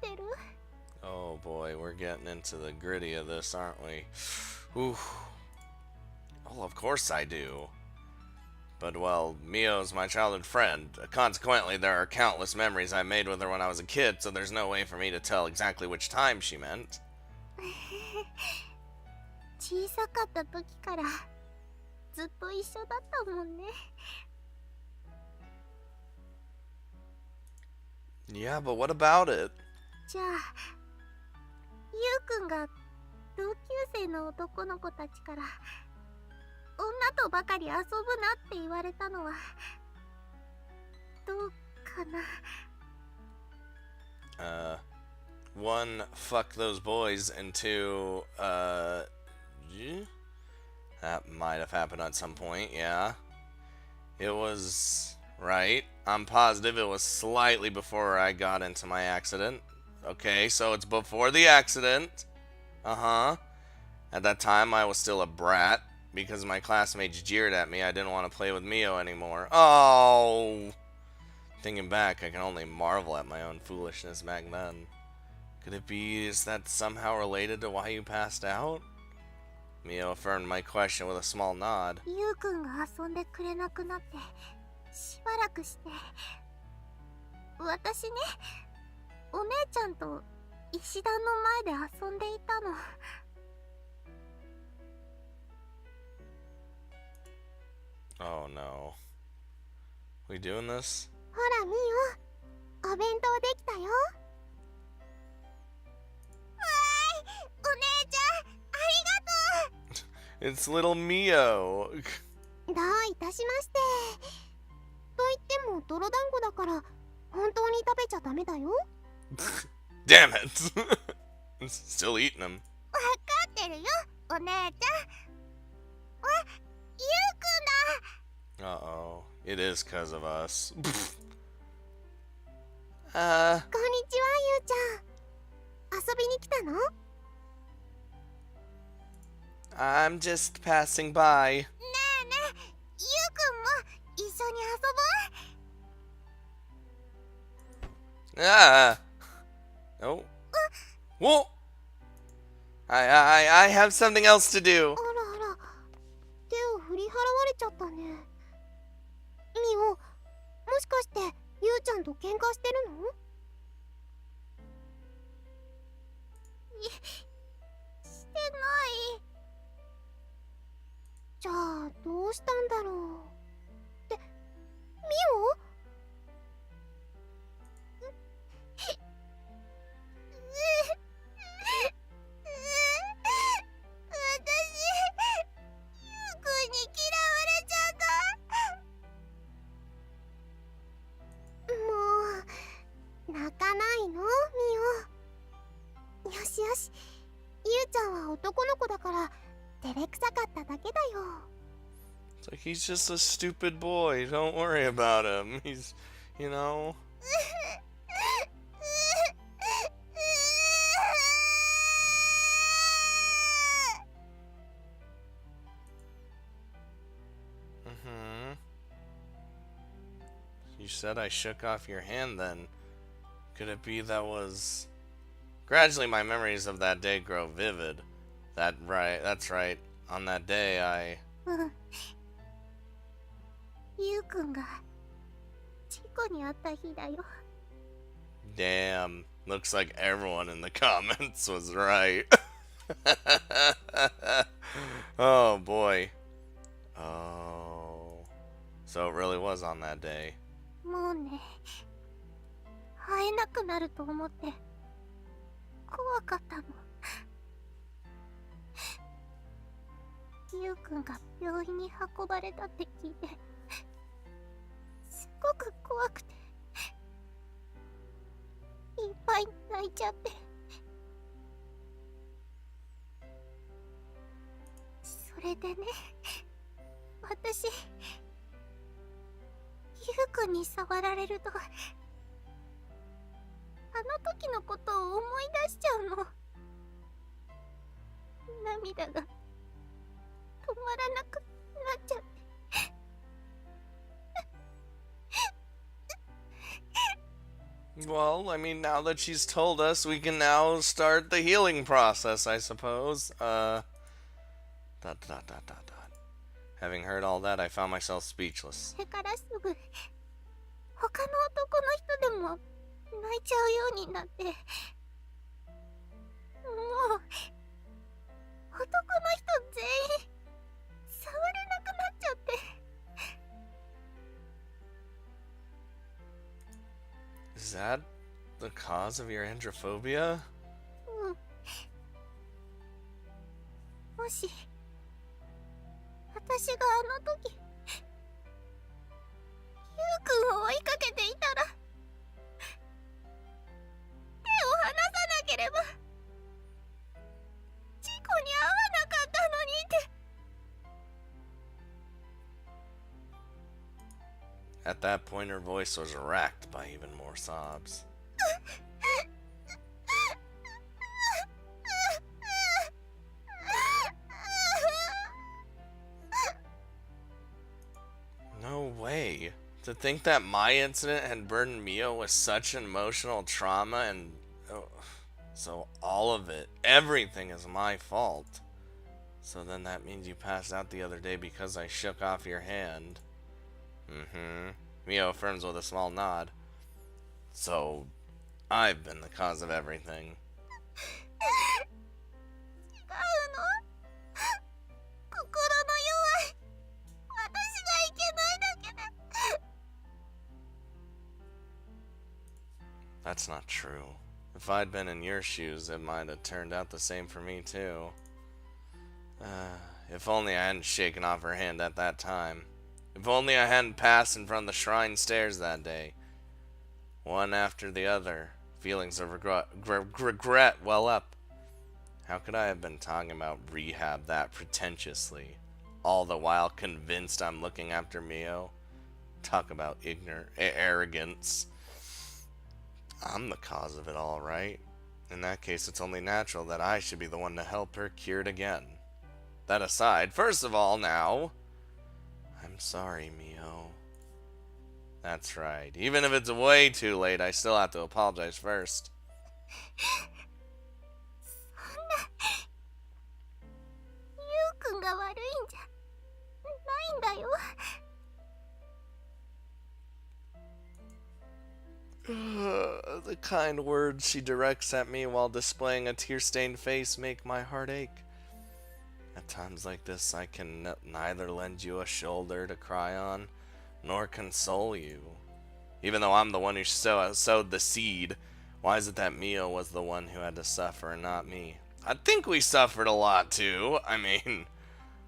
えてる？ Oh boy, we're getting into the gritty of this, aren't we? Ooh. Well, of course I do. But, well, Mio's my childhood friend. Consequently, there are countless memories I made with her when I was a kid, so there's no way for me to tell exactly which time she meant. 小さかった時からずっと一緒だったもんね。Yeah, but what about it? じゃあゆうくんが同級生の男の子たちから女とばかり遊ぶなって言われたのはどうかな。One, fuck those boys, and two, that might have happened at some point, yeah. It was, right, I'm positive it was slightly before I got into my accident. Okay, so it's before the accident. Uh-huh. At that time, I was still a brat. Because my classmates jeered at me, I didn't want to play with Mio anymore. Oh! Thinking back, I can only marvel at my own foolishness back then. Could it be, is that somehow related to why you passed out? Mio affirmed my question with a small nod. ゆうくんが遊んでくれなくなってしばらくして、私ね、お姉ちゃんと石段の前で遊んでいたの。Oh no. We doing this? ほらミオ、お弁当できたよ。わーい、お姉ちゃん、ありがとう。 It's little Mio. どういたしまして。と言っても泥団子だから本当に食べちゃダメだよ。Damn it. Still eating them. わかってるよ、お姉ちゃん。あ、ゆうくんだ。 Uh-oh. It is because of us. こんにちは、ゆうちゃん。遊びに来たの？ I'm just passing by. ねえねえ、ゆうくんも一緒に遊ぼう。 Ah. Oh. Whoa. I have something else to do. あらあら、手を振り払われちゃったね。ミオ、もしかしてゆうちゃんと喧嘩してるの？してない。じゃあどうしたんだろう。ってミオ？もう泣かないのミオ。よしよし、ゆうちゃんは男の子だから照れくさかっただけだよ。It's like he's just a stupid boy. Don't worry about him. He's, you know. Mm-hmm. You said I shook off your hand then. Could it be that was... Gradually my memories of that day grow vivid. That's right. On that day I... うん。ゆうくんが事故に遭った日だよ。Damn. Looks like everyone in the comments was right. Oh boy. Oh. So it really was on that day. もうね、会えなくなると思って怖かったの。ゆうくんが病院に運ばれたって聞いて、すごく怖くて、いっぱい泣いちゃって。それでね、私、ゆうくんに触られると、あの時のことを思い出しちゃうの。涙が止まらなくなっちゃって。Well, I mean, now that she's told us, we can now start the healing process, I suppose. Dot, dot, dot, dot, dot. Having heard all that, I found myself speechless. それからすぐ、他の男の人でも泣いちゃうようになって、もう、男の人全員、触れなくなっちゃって。Is that the cause of your androphobia? うん。もし、私があの時、ゆうくんを追いかけていたら、手を離さなければ、事故に遭わなかったのにって。At that point, her voice was racked by even more sobs. No way. To think that my incident had burdened Mio with such an emotional trauma and... Oh, so all of it, everything is my fault. So then that means you passed out the other day because I shook off your hand. Mm-hmm. Mio affirms with a small nod. So, I've been the cause of everything. 違うの？心の弱い私がいけないだけで。That's not true. If I'd been in your shoes, it might have turned out the same for me too. If only I hadn't shaken off her hand at that time. If only I hadn't passed in front of the shrine stairs that day. One after the other, feelings of regret well up. How could I have been talking about rehab that pretentiously, all the while convinced I'm looking after Mio? Talk about arrogance. I'm the cause of it all, right? In that case, it's only natural that I should be the one to help her cure it again. That aside, first of all now, I'm sorry, Mio. That's right. Even if it's way too late, I still have to apologize first. そんな、ゆうくんが悪いんじゃないんだよ。kind words she directs at me while displaying a tear-stained face make my heart ache. At times like this, I can neither lend you a shoulder to cry on, nor console you. Even though I'm the one who sowed the seed, why is it that Mio was the one who had to suffer and not me? I think we suffered a lot too. I mean,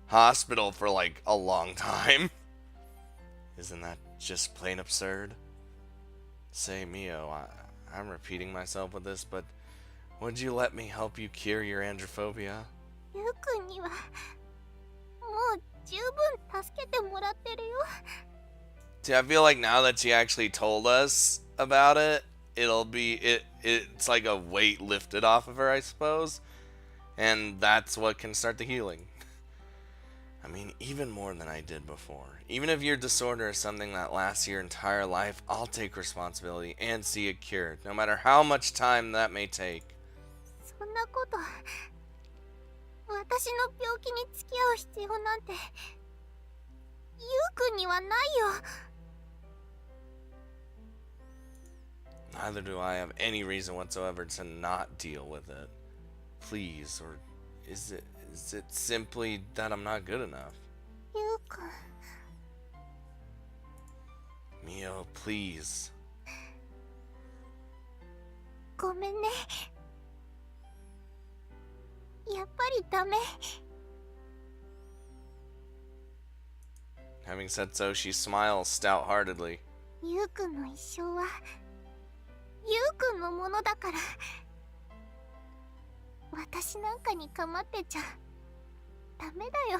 hospital for like a long time. Isn't that just plain absurd? Say, Mio, I'm repeating myself with this, but would you let me help you cure your androphobia? ゆうくんにはもう十分助けてもらってるよ。 See, I feel like now that she actually told us about it, it's like a weight lifted off of her, I suppose. And that's what can start the healing. I mean, even more than I did before. Even if your disorder is something that lasts your entire life, I'll take responsibility and see it cured, no matter how much time that may take. そんなこと、私の病気に付き合う必要なんてゆうくんにはないよ。 Neither do I have any reason whatsoever to not deal with it. Please, or is it simply that I'm not good enough? ゆうくん、 Mio, please. ごめんね。やっぱりダメ。 Having said so, she smiles stout-heartedly. ゆうくんの一生はゆうくんのものだから。私なんかに構ってちゃダメだよ。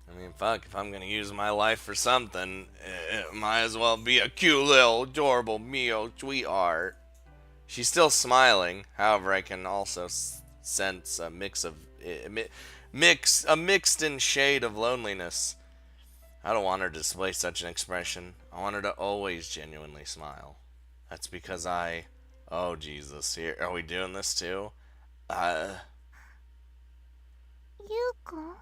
I mean, fuck, if I'm gonna use my life for something, it might as well be a cute little adorable Mio sweetheart. She's still smiling, however, I can also sense a mixed in shade of loneliness. I don't want her to display such an expression. I want her to always genuinely smile. That's because oh Jesus, here, are we doing this too? ゆうくん、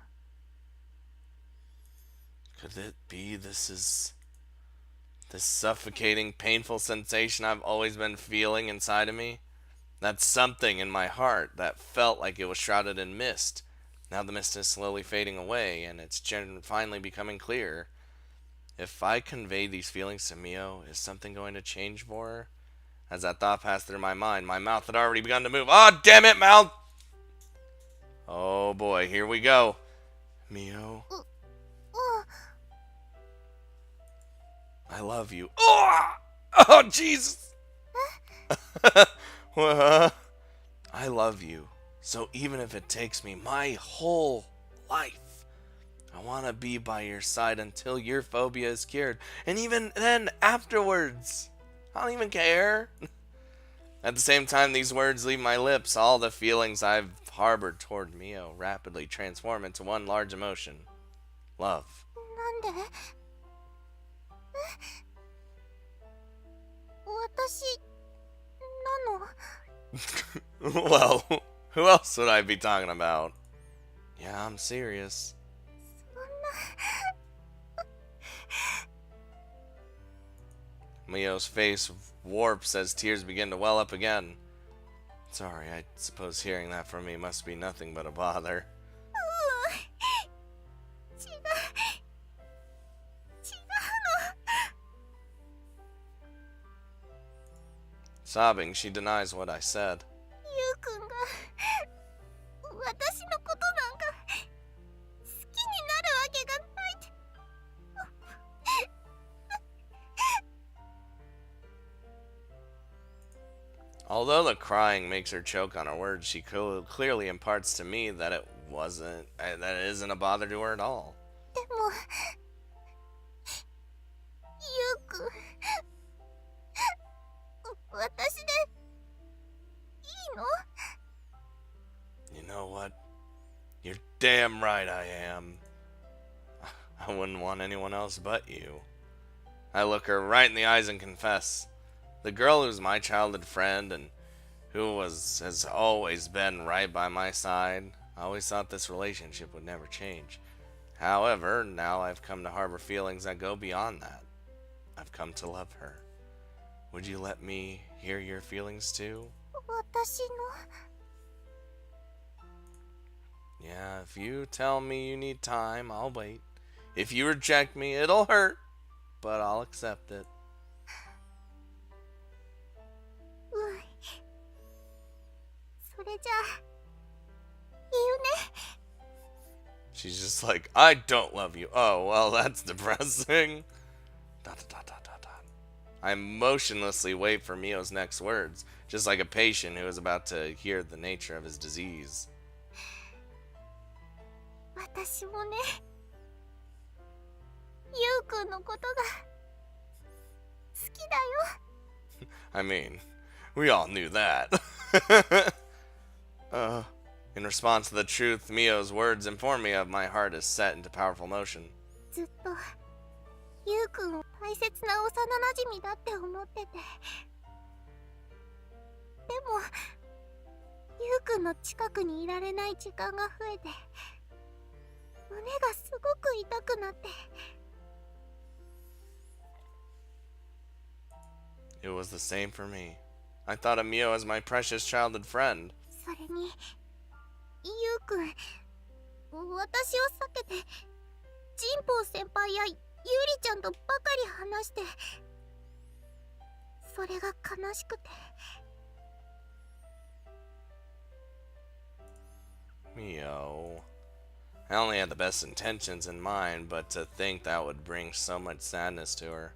Could it be this suffocating, painful sensation I've always been feeling inside of me? That something in my heart that felt like it was shrouded in mist. Now the mist is slowly fading away, and it's finally becoming clear. If I convey these feelings to Mio, is something going to change for her? As that thought passed through my mind, my mouth had already begun to move. Oh, damn it, mouth! Oh boy, here we go. Mio, うん。 I love you. Oh, oh Jesus! I love you. So even if it takes me my whole life, I want to be by your side until your phobia is cured. And even then, afterwards, I don't even care. At the same time these words leave my lips, all the feelings I've harbored toward Mio rapidly transform into one large emotion. Love. なんで？私なの？ Well, who else would I be talking about? Yeah, I'm serious. そんな。 Mio's face warps as tears begin to well up again. Sorry, I suppose hearing that from me must be nothing but a bother. 違う。違うの。 Sobbing, she denies what I said. ゆうくんが私のことなんか好きになるわけがないって。 Although the crying makes her choke on her words, she clearly imparts to me that it isn't a bother to her at all. でもゆうくん私でいいの？ You know what? You're damn right I am. I wouldn't want anyone else but you. I look her right in the eyes and confess. The girl who's my childhood friend and who has always been right by my side, I always thought this relationship would never change. However, now I've come to harbor feelings that go beyond that. I've come to love her. Would you let me hear your feelings too? 私の Yeah, if you tell me you need time, I'll wait. If you reject me, it'll hurt, but I'll accept it. それじゃあ言うね She's just like, I don't love you. Oh, well, that's depressing. Dot, dot, dot, dot, dot, dot. I motionlessly wait for Mio's next words, just like a patient who is about to hear the nature of his disease. 私もねゆうくんのことが好きだよ I mean, we all knew that. In response to the truth Mio's words inform me of, my heart is set into powerful motion. ずっとゆうくんを大切な幼馴染だって思っててでもゆうくんの近くにいられない時間が増えて胸がすごく痛くなって It was the same for me. I thought of Mio as my precious childhood friend. それにゆうくん私を避けてジンポウ先輩やゆりちゃんとばかり話してそれが悲しくて Mio. I only had the best intentions in mind, but to think that would bring so much sadness to her.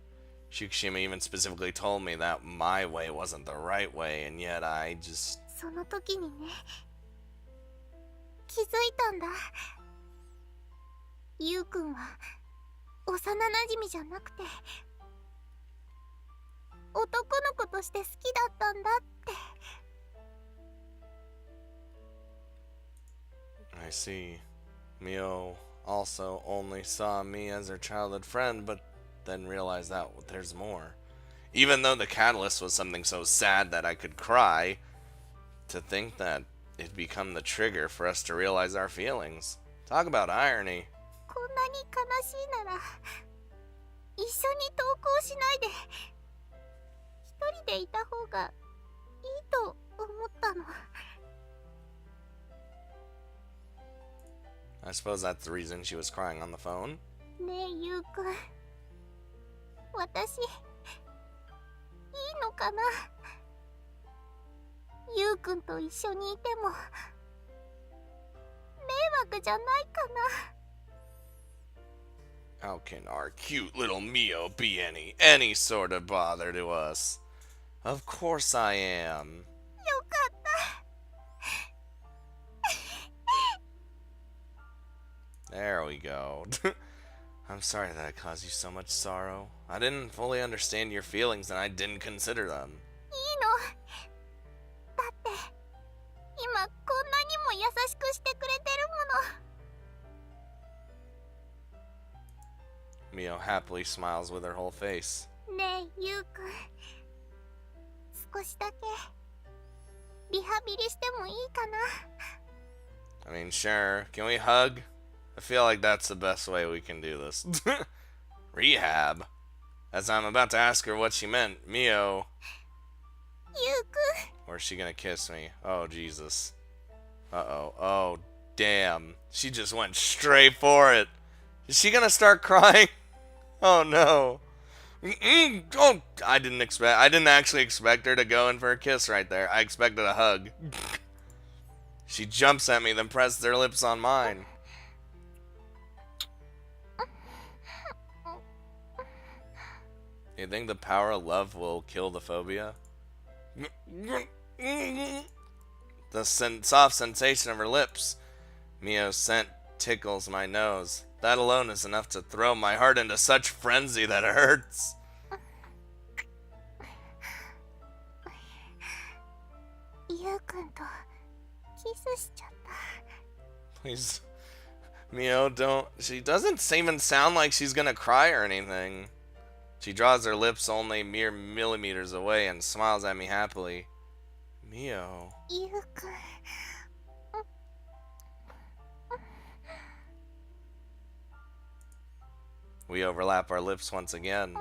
Shikishima even specifically told me that my way wasn't the right way, and yet I just... その時にね気づいたんだゆうくんは幼馴染じゃなくて男の子として好きだったんだって I see. Mio also only saw me as her childhood friend, but then realized that there's more. Even though the catalyst was something so sad that I could cry, to think that it'd become the trigger for us to realize our feelings. Talk about irony. こんなに悲しいなら一緒に登校しないで一人でいた方がいいと思ったの I suppose that's the reason she was crying on the phone. ねえゆうくん私いいのかなゆうくんと一緒にいても迷惑じゃないかな How can our cute little Mio be any sort of bother to us? Of course I am. よかった There we go. I'm sorry that I caused you so much sorrow. I didn't fully understand your feelings and I didn't consider them. いいのだって今こんなにも優しくしてくれてる Mio happily smiles with her whole face. ものねえゆうくん少しだけリハビリしてもいいかな I mean, sure. Can we hug? I feel like that's the best way we can do this. Rehab? As I'm about to ask her what she meant, Mio... ゆうくん Or is she gonna kiss me? Oh, Jesus. Uh-oh. Oh, damn. She just went straight for it. Is she gonna start crying? Oh, no. Oh, I didn't actually expect her to go in for a kiss right there. I expected a hug. She jumps at me, then presses her lips on mine. You think the power of love will kill the phobia? The soft sensation of her lips. Mio's scent tickles my nose. That alone is enough to throw my heart into such frenzy that it hurts. ゆうくんとキスしちゃった Please. Mio, don't. She doesn't even sound like she's gonna cry or anything. She draws her lips only mere millimeters away and smiles at me happily. Mio. ゆうくん We overlap our lips once again.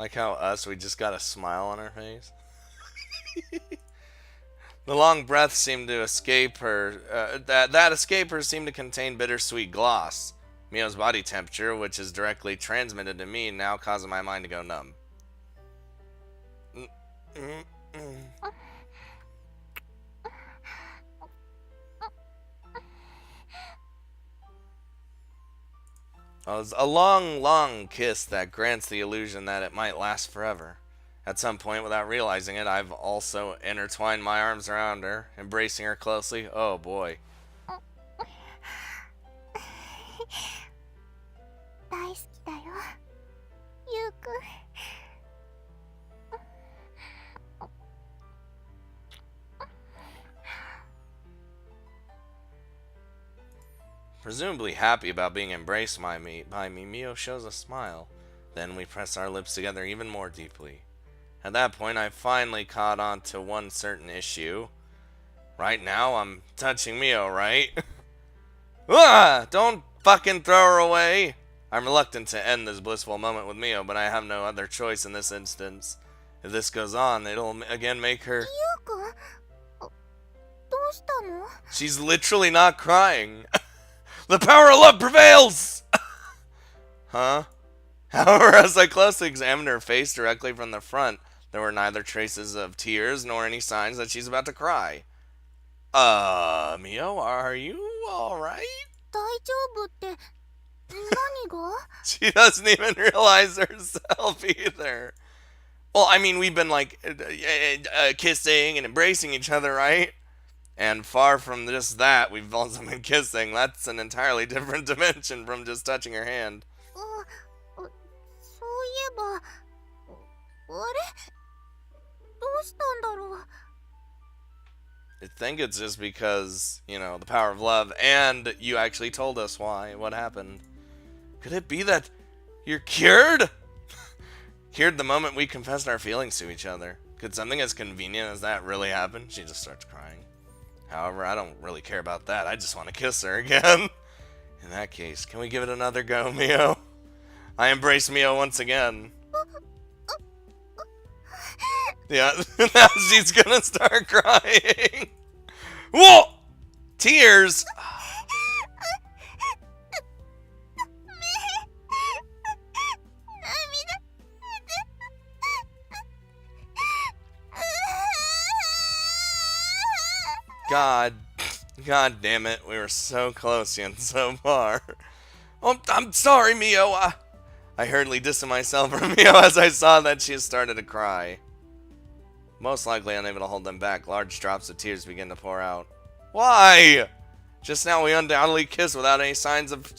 Like how we just got a smile on our face. The long breath seemed to escape her. That escape her seemed to contain bittersweet gloss. Mio's body temperature, which is directly transmitted to me, now causing my mind to go numb. A long, long kiss that grants the illusion that it might last forever. At some point, without realizing it, I've also intertwined my arms around her, embracing her closely. Oh boy. 大好きだよゆうくん Presumably happy about being embraced by me, Mio shows a smile. Then we press our lips together even more deeply. At that point, I finally caught on to one certain issue. Right now, I'm touching Mio, right? Ah! Don't fucking throw her away! I'm reluctant to end this blissful moment with Mio, but I have no other choice in this instance. If this goes on, it'll again make her... ゆうくんどうしたの She's literally not crying. The power of love prevails! Huh? However, as I closely examined her face directly from the front, there were neither traces of tears nor any signs that she's about to cry. Mio, are you alright? 大丈夫って何が She doesn't even realize herself either. Well, I mean, we've been like kissing and embracing each other, right? And far from just that, we've also been kissing. That's an entirely different dimension from just touching her hand. そういえばあれどうしたんだろう I think it's just because, you know, the power of love, and you actually told us why, what happened. Could it be that you're cured? Cured the moment we confessed our feelings to each other. Could something as convenient as that really happen? She just starts crying. However, I don't really care about that. I just want to kiss her again. In that case, can we give it another go, Mio? I embrace Mio once again. Yeah, now she's gonna start crying. Whoa! Tears! God damn it. We were so close yet so far. Oh, I'm sorry, Mio. I hurriedly distanced myself from Mio as I saw that she had started to cry. Most likely unable to hold them back, large drops of tears begin to pour out. Why? Just now we undoubtedly kissed without any signs of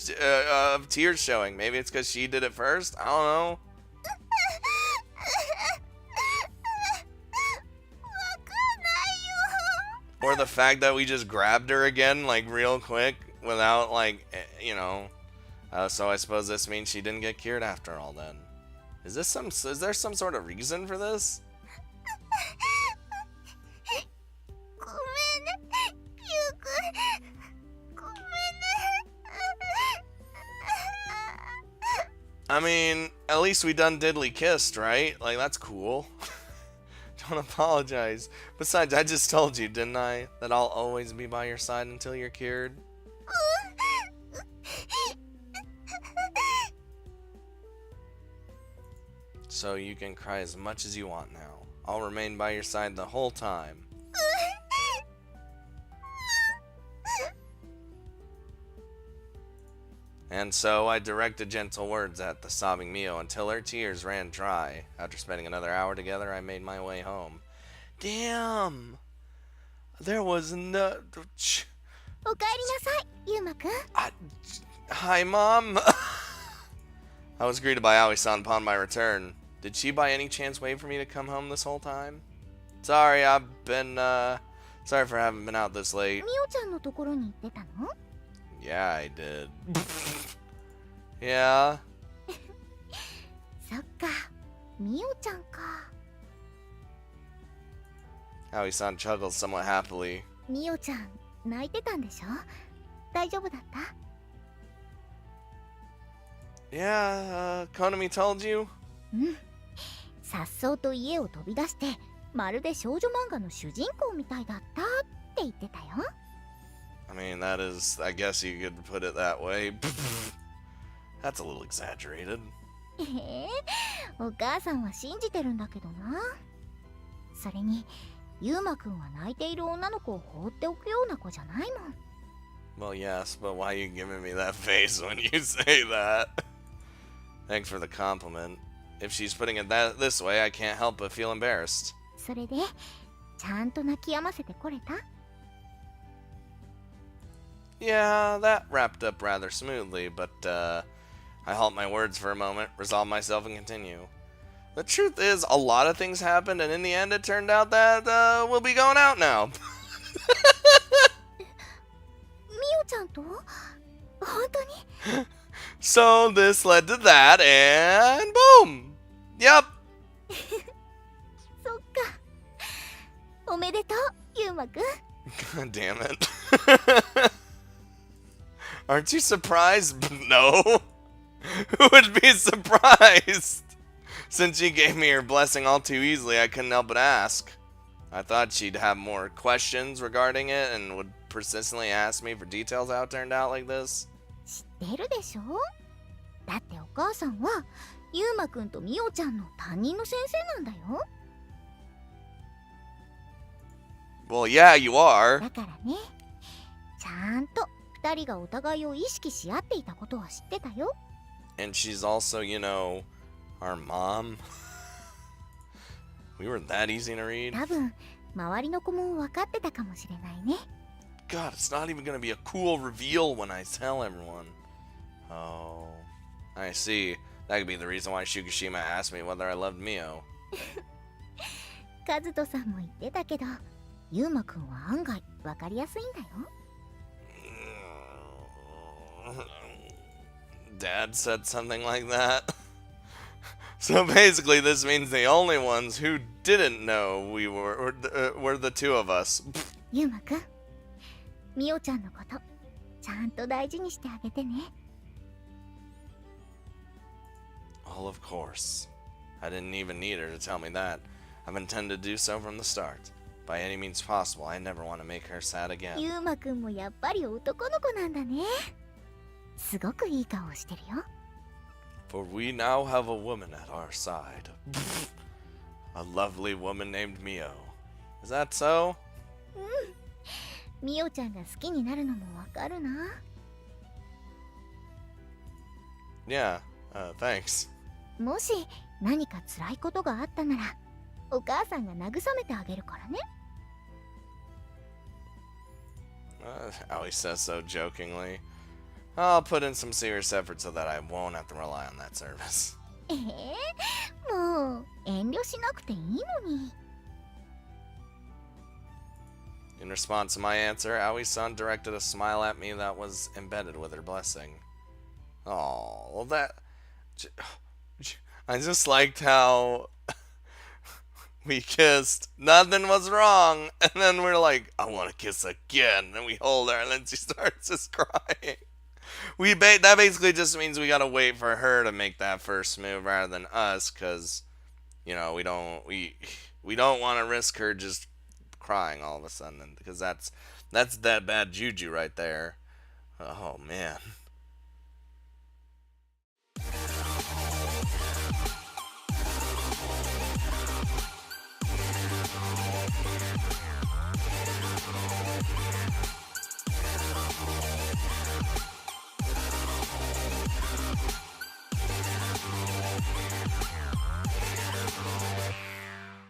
tears showing. Maybe it's because she did it first? I don't know. Or the fact that we just grabbed her again, like, real quick, without, like, you know. So I suppose this means she didn't get cured after all, then. Is there some sort of reason for this? I mean, at least we done diddly kissed, right? Like, that's cool. Don't apologize. Besides, I just told you, didn't I? That I'll always be by your side until you're cured. So you can cry as much as you want now. I'll remain by your side the whole time. And so I directed gentle words at the sobbing Mio until her tears ran dry. After spending another hour together, I made my way home. Damn! There was no... おかえりなさい、ゆうまくん。Hi, Mom! I was greeted by Aoi-san upon my return. Did she by any chance wait for me to come home this whole time? Sorry, sorry for having been out this late. みおちゃんのところに行ってたの Yeah, I did. Yeah? そっか、みおちゃんか。Aoi-san chuckles somewhat happily. みおちゃん、泣いてたんでしょ大丈夫だった Yeah, Konami told you? うん。さっそうと家を飛び出してまるで少女漫画の主人公みたいだったって言ってたよ。 I mean, that is, I guess you could put it that way. That's a little exaggerated. お母さんは信じてるんだけどな。それにユウマくんは泣いている女の子を放っておくような子じゃないもん。 Well, yes, but why are you giving me that face when you say that? Thanks for the compliment. If she's putting it this way, I can't help but feel embarrassed. それでちゃんと泣き止ませてこれた？ Yeah, that wrapped up rather smoothly, but I halt my words for a moment, resolve myself, and continue. The truth is, a lot of things happened, and in the end, it turned out that we'll be going out now. ミオちゃんと？本当に？ So this led to that, and boom! Yep. そっか。おめでとう、ユウマくん。 God damn it. Aren't you surprised? No. Who would be surprised? Since she gave me her blessing all too easily, I couldn't help but ask. I thought she'd have more questions regarding it and would persistently ask me for details how it turned out like this. 知ってるでしょ？だってお母さんはユウマくんとミオちゃんの担任の先生なんだよ。 Well, yeah, you are. だからね、ちゃんと二人がお互いを意識し合っていたことは知ってたよ。 And she's also, you know, our mom. We were that easy to read. 多分周りの子も分かってたかもしれないね。 God, it's not even gonna be a cool reveal when I tell everyone. Oh, I see. That could be the reason why Shukishima asked me whether I loved Mio. カズトさんも言ってたけど、ユウマくんは案外分かりやすいんだよ。 Dad said something like that. So basically, this means the only ones who didn't know we were the two of us. ユウマくん、ミオちゃんのことちゃんと大事にしてあげてね。 Oh, of course. I didn't even need her to tell me that. I've intended to do so from the start. By any means possible, I never want to make her sad again. ユウマくんもやっぱり男の子なんだね。すごくいい顔してるよ。 For we now have a woman at our side. A lovely woman named Mio. Is that so? ミオちゃんが好きになるのもわかるな。 Yeah, thanks. もし何か辛いことがあったなら、お母さんが慰めてあげるからね。 Aoi says so jokingly. I'll put in some serious effort so that I won't have to rely on that service. もう遠慮しなくていいのに。 In response to my answer, Aoi-san directed a smile at me that was embedded with her blessing. Oh, well that... I just liked how we kissed, nothing was wrong, and then we're like, I want to kiss again, and we hold her, and then she starts just crying. That basically just means we gotta wait for her to make that first move rather than us, because, you know, we don't want to risk her just crying all of a sudden, because that's that bad juju right there. Oh man.